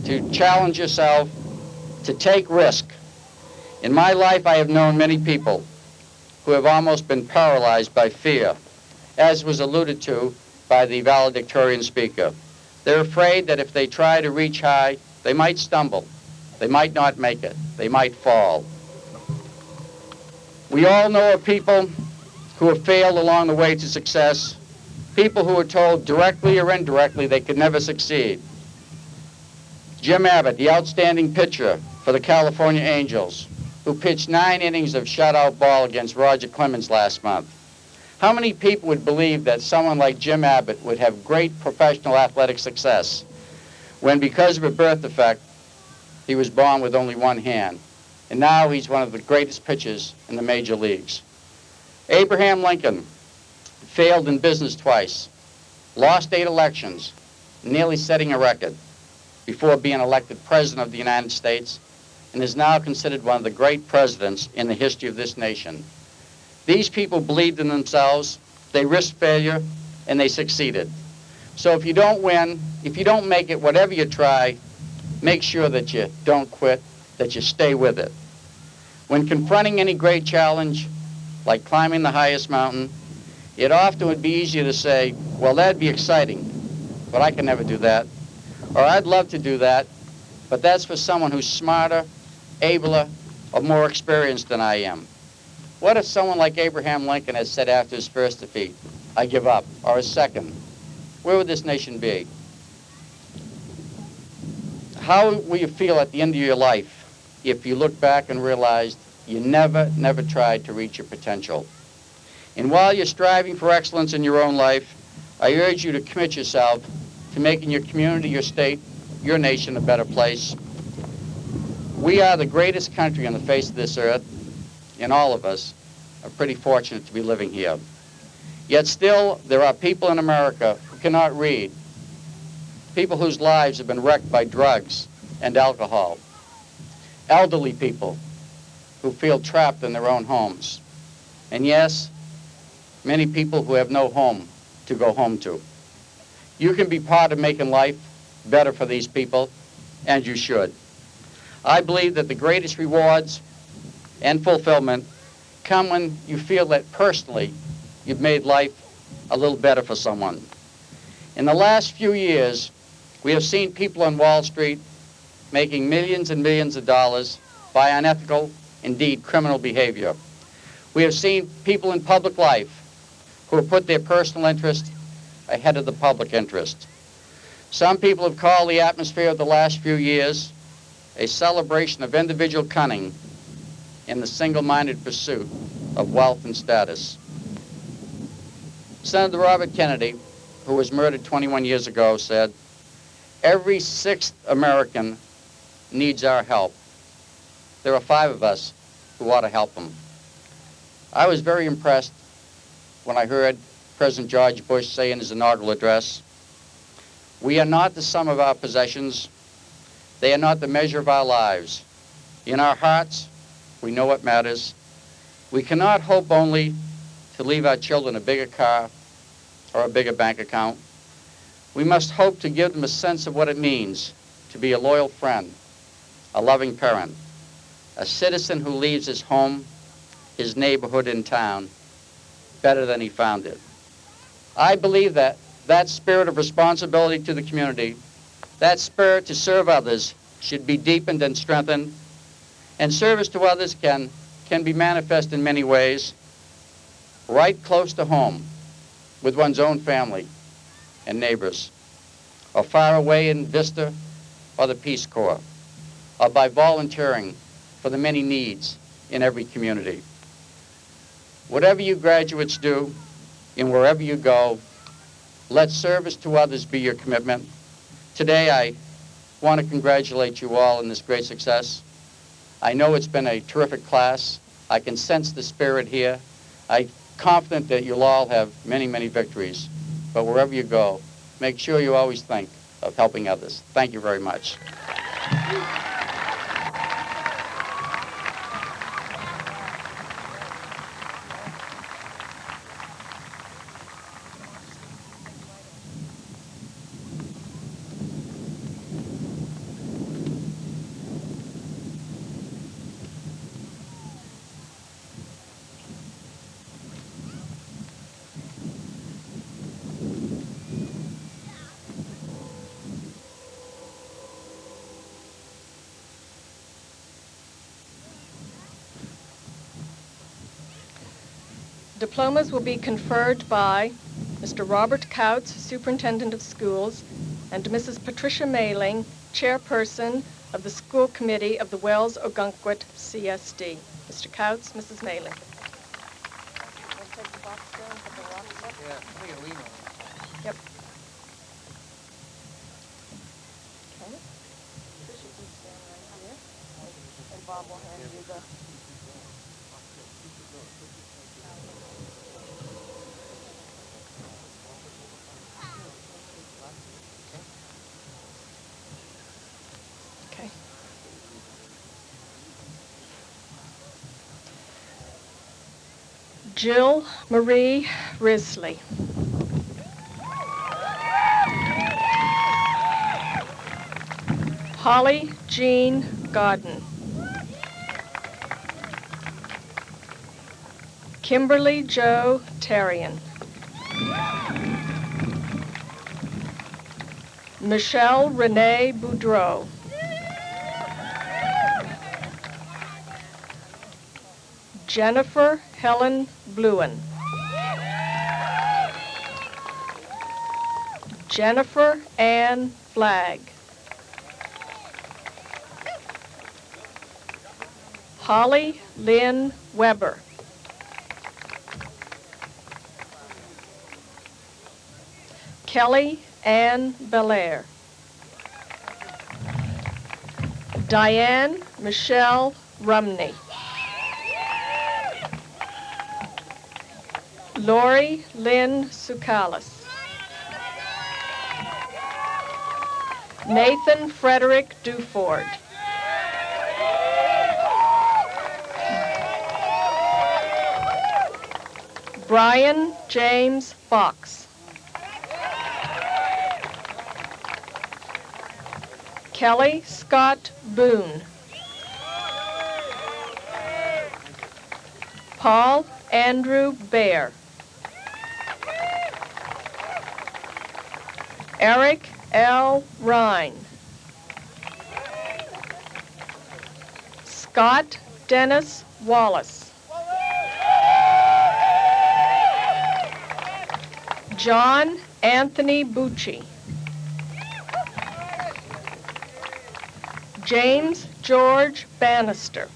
to challenge yourself, to take risk, In my life, I have known many people who have almost been paralyzed by fear, as was alluded to by the valedictorian speaker. They're afraid that if they try to reach high, they might stumble, they might not make it, they might fall. We all know of people who have failed along the way to success, people who were told directly or indirectly they could never succeed. Jim Abbott, the outstanding pitcher for the California Angels, who pitched 9 innings of shutout ball against Roger Clemens last month. How many people would believe that someone like Jim Abbott would have great professional athletic success when, because of a birth defect, he was born with only one hand, and now he's one of the greatest pitchers in the major leagues? Abraham Lincoln failed in business twice, lost 8 elections, nearly setting a record, before being elected President of the United States, and is now considered one of the great presidents in the history of this nation. These people believed in themselves, they risked failure, and they succeeded. So if you don't win, if you don't make it, whatever you try, make sure that you don't quit, that you stay with it. When confronting any great challenge, like climbing the highest mountain, it often would be easier to say, well, that'd be exciting, but I can never do that. Or I'd love to do that, but that's for someone who's smarter, abler, or more experienced than I am. What if someone like Abraham Lincoln had said after his first defeat, I give up, or his second? Where would this nation be? How will you feel at the end of your life if you look back and realized you never tried to reach your potential? And while you're striving for excellence in your own life, I urge you to commit yourself to making your community, your state, your nation a better place. We are the greatest country on the face of this earth, and all of us are pretty fortunate to be living here. Yet still, there are people in America who cannot read, people whose lives have been wrecked by drugs and alcohol, elderly people who feel trapped in their own homes, and yes, many people who have no home to go home to. You can be part of making life better for these people, and you should. I believe that the greatest rewards and fulfillment come when you feel that personally you've made life a little better for someone. In the last few years, we have seen people on Wall Street making millions and millions of dollars by unethical, indeed criminal behavior. We have seen people in public life who have put their personal interest ahead of the public interest. Some people have called the atmosphere of the last few years a celebration of individual cunning in the single-minded pursuit of wealth and status. Senator Robert Kennedy, who was murdered 21 years ago, said, "Every 6th American needs our help. There are 5 of us who ought to help them." I was very impressed when I heard President George Bush say in his inaugural address, "We are not the sum of our possessions. They are not the measure of our lives. In our hearts, we know what matters. We cannot hope only to leave our children a bigger car or a bigger bank account. We must hope to give them a sense of what it means to be a loyal friend, a loving parent, a citizen who leaves his home, his neighborhood, and town better than he found it." I believe that that spirit of responsibility to the community, that spirit to serve others, should be deepened and strengthened. And service to others can be manifest in many ways, right close to home with one's own family and neighbors, or far away in Vista or the Peace Corps, or by volunteering for the many needs in every community. Whatever you graduates do and wherever you go, let service to others be your commitment. Today, I want to congratulate you all on this great success. I know it's been a terrific class. I can sense the spirit here. I'm confident that you'll all have many, many victories. But wherever you go, make sure you always think of helping others. Thank you very much. Diplomas will be conferred by Mr. Robert Couts, Superintendent of Schools, and Mrs. Patricia Mailing, Chairperson of the School Committee of the Wells-Ogunquit CSD. Mr. Couts, Mrs. Mailing. Yep. Okay. Patricia can stand right here, and Bob will hand you the... Okay. Jill Marie Risley. Holly Jean Godden. Kimberly Jo Terrian. Michelle Renee Boudreau. Jennifer Helen Bluen. Jennifer Ann Flagg. Holly Lynn Weber. Kelly Ann Belair. Diane Michelle Rumney. Lori Lynn Sukalis. Nathan Frederick Duford. Brian James Fox. Kelly Scott Boone. Paul Andrew Baer. Eric L. Rhine. Scott Dennis Wallace. John Anthony Bucci. James George Bannister.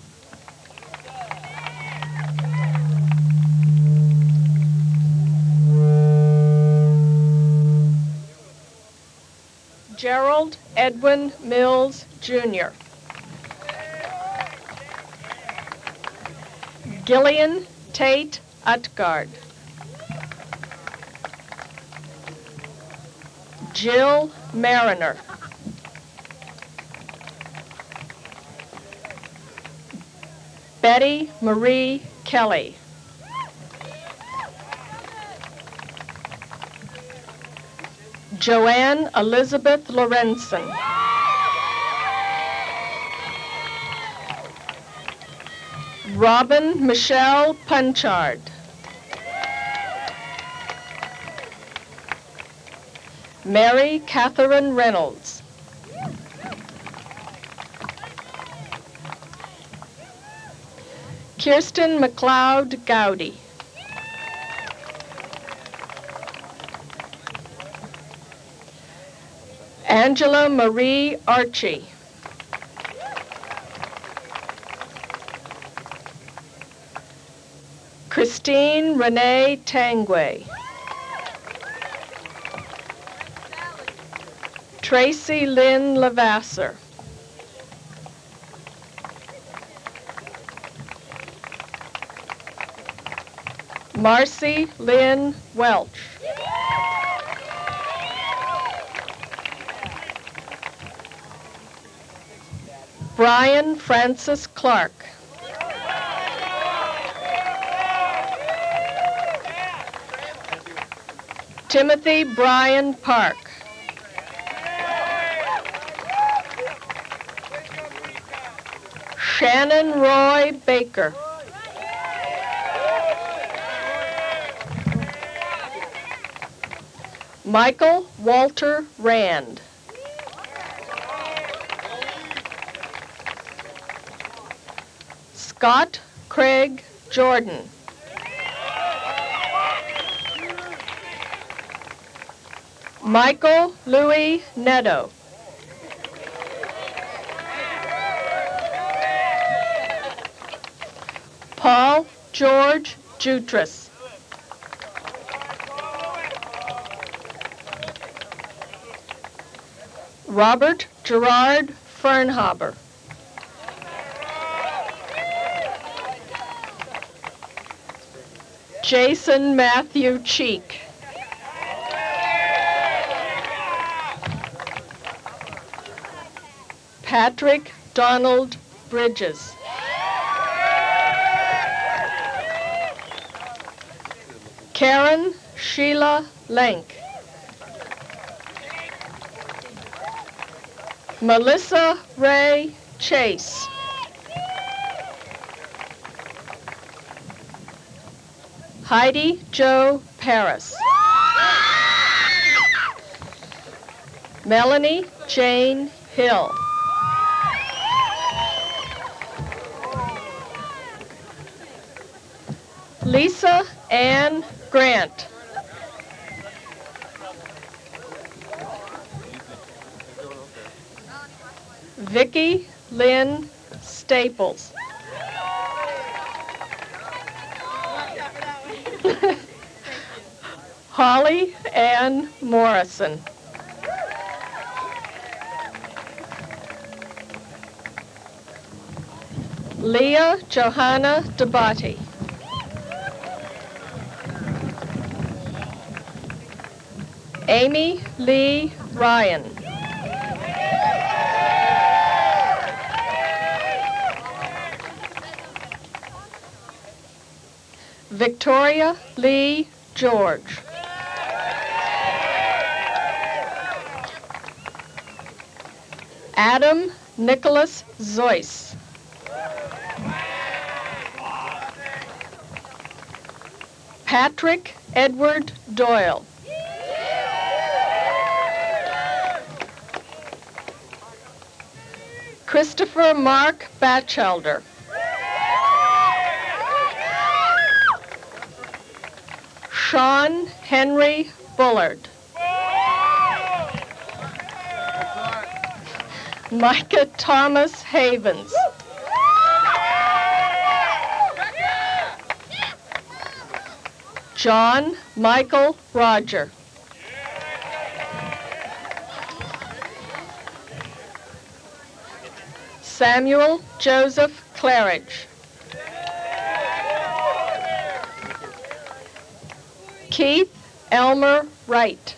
Gerald Edwin Mills, Jr. Gillian Tate Utgard. Jill Mariner. Betty Marie Kelly. Joanne Elizabeth Lorenzen. Robin Michelle Punchard. Mary Catherine Reynolds. Kirsten McLeod Gowdy. Angela Marie Archie. Christine Renee Tangway. Tracy Lynn Lavasser. Marcy Lynn Welch. Brian Francis Clark. Timothy Brian Park. Shannon Roy Baker. Michael Walter Rand. Scott Craig Jordan. Michael Louis Neto. Paul George Jutras. Robert Gerard Fernhaber. Jason Matthew Cheek. Patrick Donald Bridges. Karen Sheila Lenk. Melissa Ray Chase. Heidi Jo Paris. Melanie Jane Hill. Lisa Ann Grant. Vicki Lynn Staples. Holly Ann Morrison. Leah Johanna Dabati. Amy Lee Ryan. Victoria Lee George. Adam Nicholas Zoyce. Patrick Edward Doyle. Christopher Mark Batchelder. Sean Henry Bullard. Micah Thomas Havens. John Michael Roger. Samuel Joseph Claridge. Keith Elmer Wright.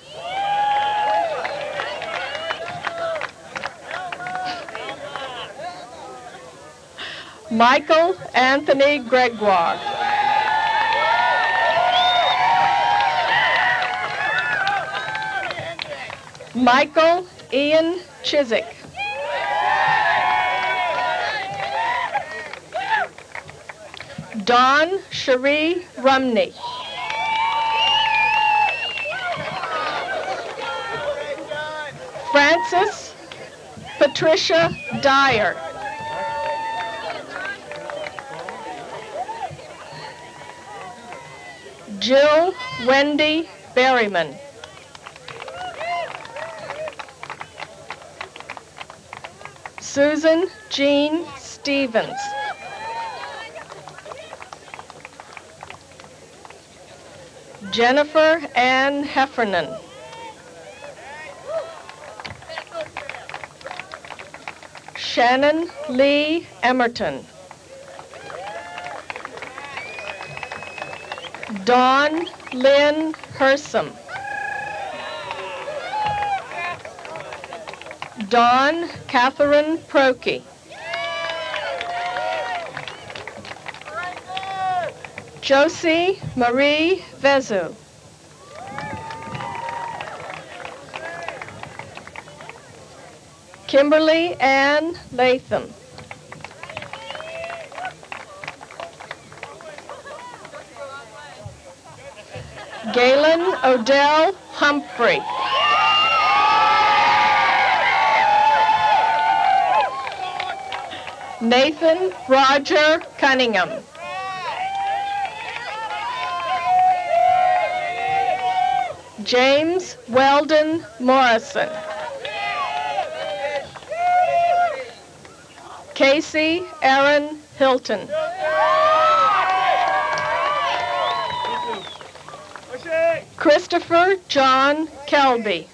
Michael Anthony Gregoire. Michael Ian Chiswick. Dawn Cherie Rumney. Frances Patricia Dyer. Jill Wendy Berryman. Susan Jean Stevens. Jennifer Ann Heffernan. Shannon Lee Emerton. Dawn Lynn Hersom. Dawn Catherine Prokey. Josie Marie Vezu. Kimberly Ann Latham. Galen Odell Humphrey. Nathan Roger Cunningham. James Weldon Morrison. Casey Aaron Hilton. Christopher John Kelby.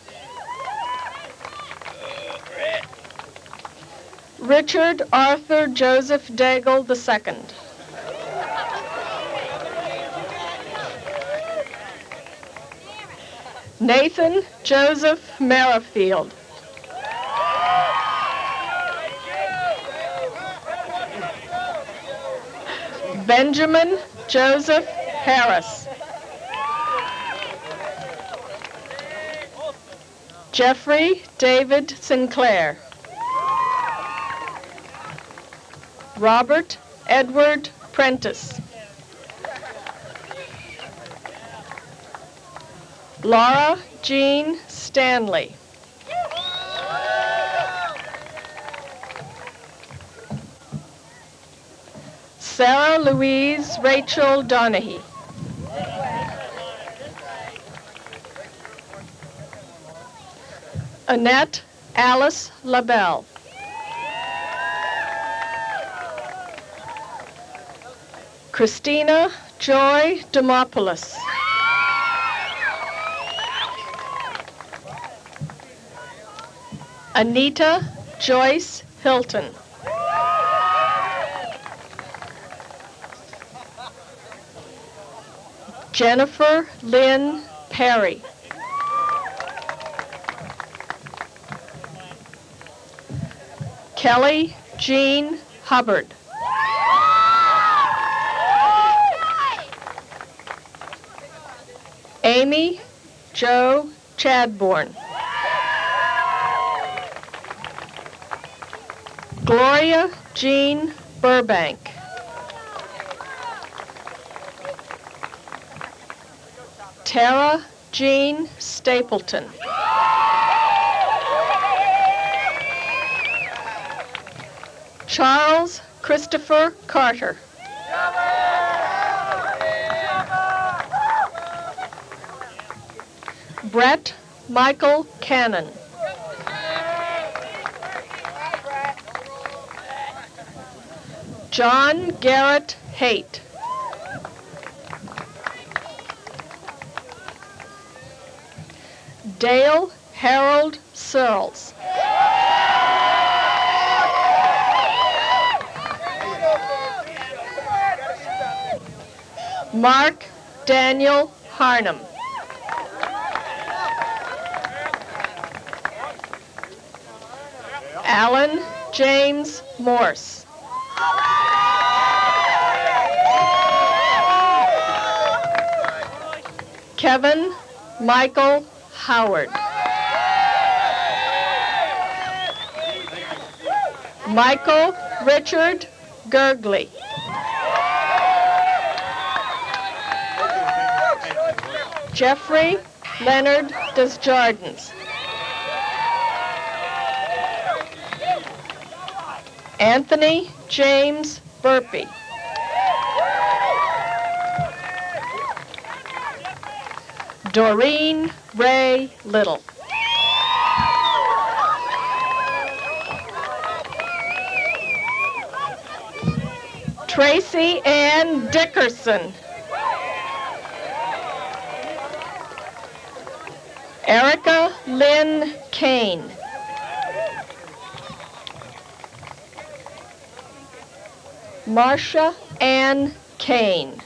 Richard Arthur Joseph Daigle II. Nathan Joseph Merrifield. Benjamin Joseph Harris. Jeffrey David Sinclair. Robert Edward Prentice. Laura Jean Stanley. Sarah Louise Rachel Donahue. Annette Alice LaBelle. Christina Joy Demopoulos. Anita Joyce Hilton. Jennifer Lynn Perry. Kelly Jean Hubbard. Amy Jo Chadbourne. Gloria Jean Burbank. Tara Jean Stapleton. Charles Christopher Carter. Brett Michael Cannon. John Garrett Haight. Dale Harold Searles. Mark Daniel Harnum. Alan James Morse. Kevin Michael Howard. Michael Richard Gurgley. Jeffrey Leonard Desjardins. Anthony James Burpee. Doreen Ray Little. Tracy Ann Dickerson. Erica Lynn Kane. Marcia Ann Kane.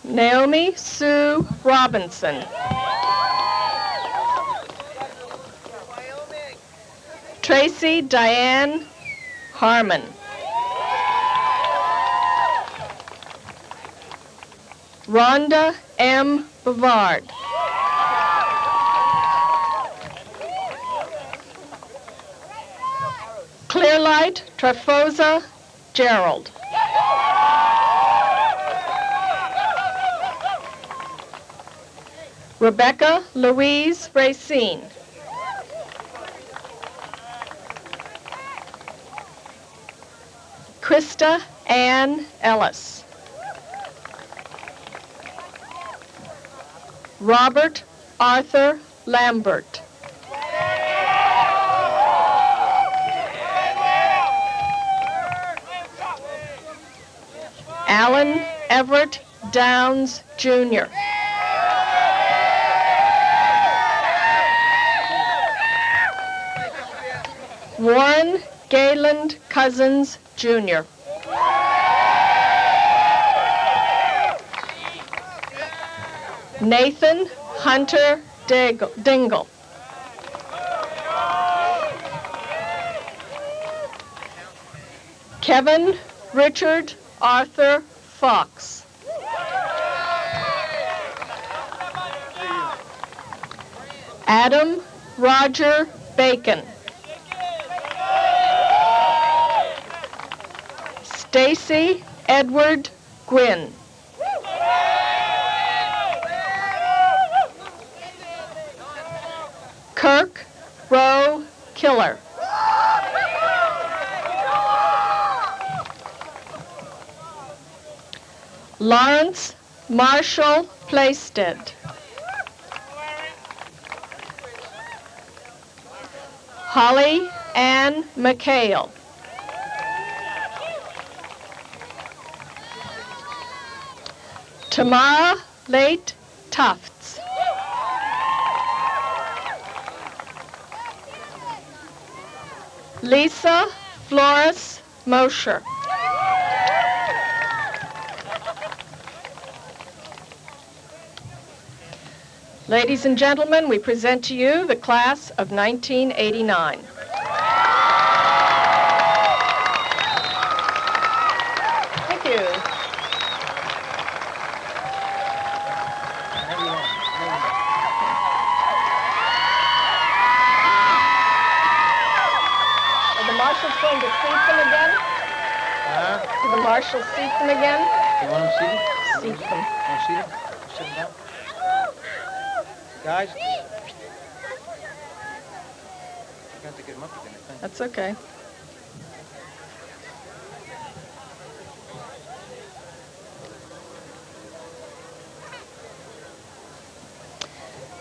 Naomi Sue Robinson. Tracy Diane Harmon. Rhonda M. Bavard. Clearlight Trefosa Gerald. Rebecca Louise Racine. Krista Ann Ellis. Robert Arthur Lambert. Alan Everett Downs, Jr. Warren Gayland Cousins, Jr. Nathan Hunter Dingle. Kevin Richard Arthur Fox. Adam Roger Bacon. Stacy Edward Gwynn. Kirk Rowe Killer. Lawrence Marshall Plaisted. Holly Ann McHale. Tamara Late Tufts. Lisa Flores Mosher. Ladies and gentlemen, we present to you the class of 1989. Thank you. Are the marshals going to seat them again? Do the marshals seat them again? You want them seated? Seat them. Want seated? Sit down. Guys, you got to get them up again, I think. That's okay.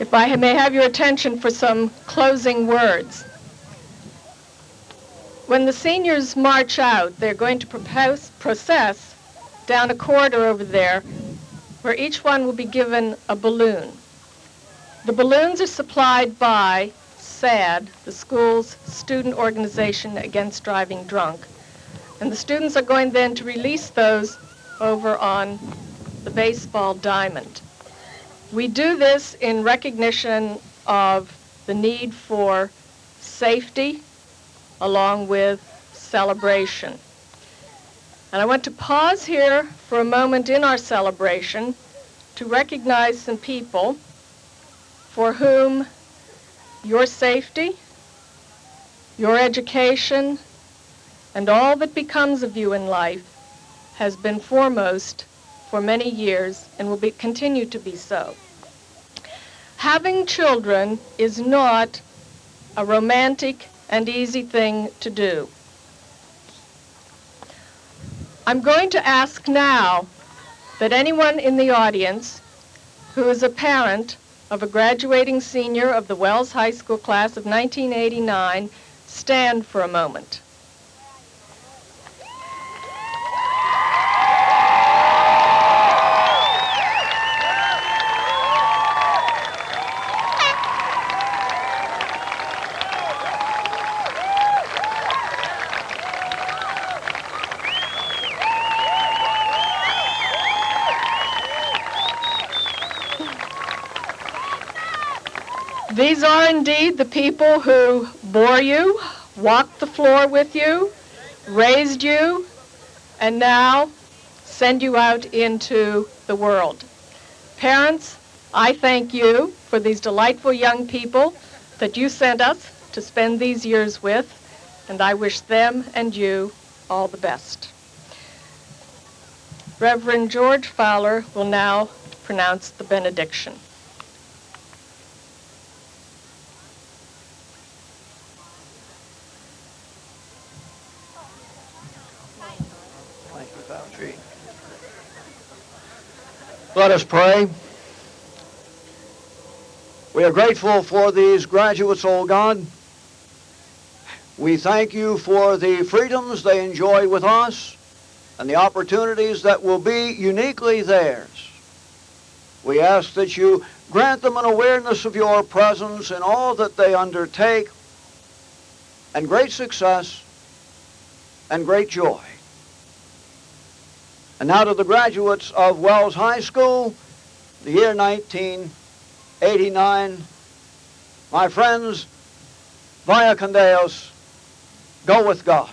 If I may have your attention for some closing words. When the seniors march out, they're going to process down a corridor over there where each one will be given a balloon. The balloons are supplied by SAD, the school's student organization against driving drunk. And the students are going then to release those over on the baseball diamond. We do this in recognition of the need for safety along with celebration. And I want to pause here for a moment in our celebration to recognize some people for whom your safety, your education, and all that becomes of you in life has been foremost for many years and will continue to be so. Having children is not a romantic and easy thing to do. I'm going to ask now that anyone in the audience who is a parent of a graduating senior of the Wells High School class of 1989 stand for a moment. These are indeed the people who bore you, walked the floor with you, raised you, and now send you out into the world. Parents, I thank you for these delightful young people that you sent us to spend these years with, and I wish them and you all the best. Reverend George Fowler will now pronounce the benediction. Let us pray. We are grateful for these graduates, O God. We thank you for the freedoms they enjoy with us and the opportunities that will be uniquely theirs. We ask that you grant them an awareness of your presence in all that they undertake, and great success and great joy. And now to the graduates of Wells High School, the year 1989, my friends, via con Deus, go with God.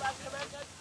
Class commencement.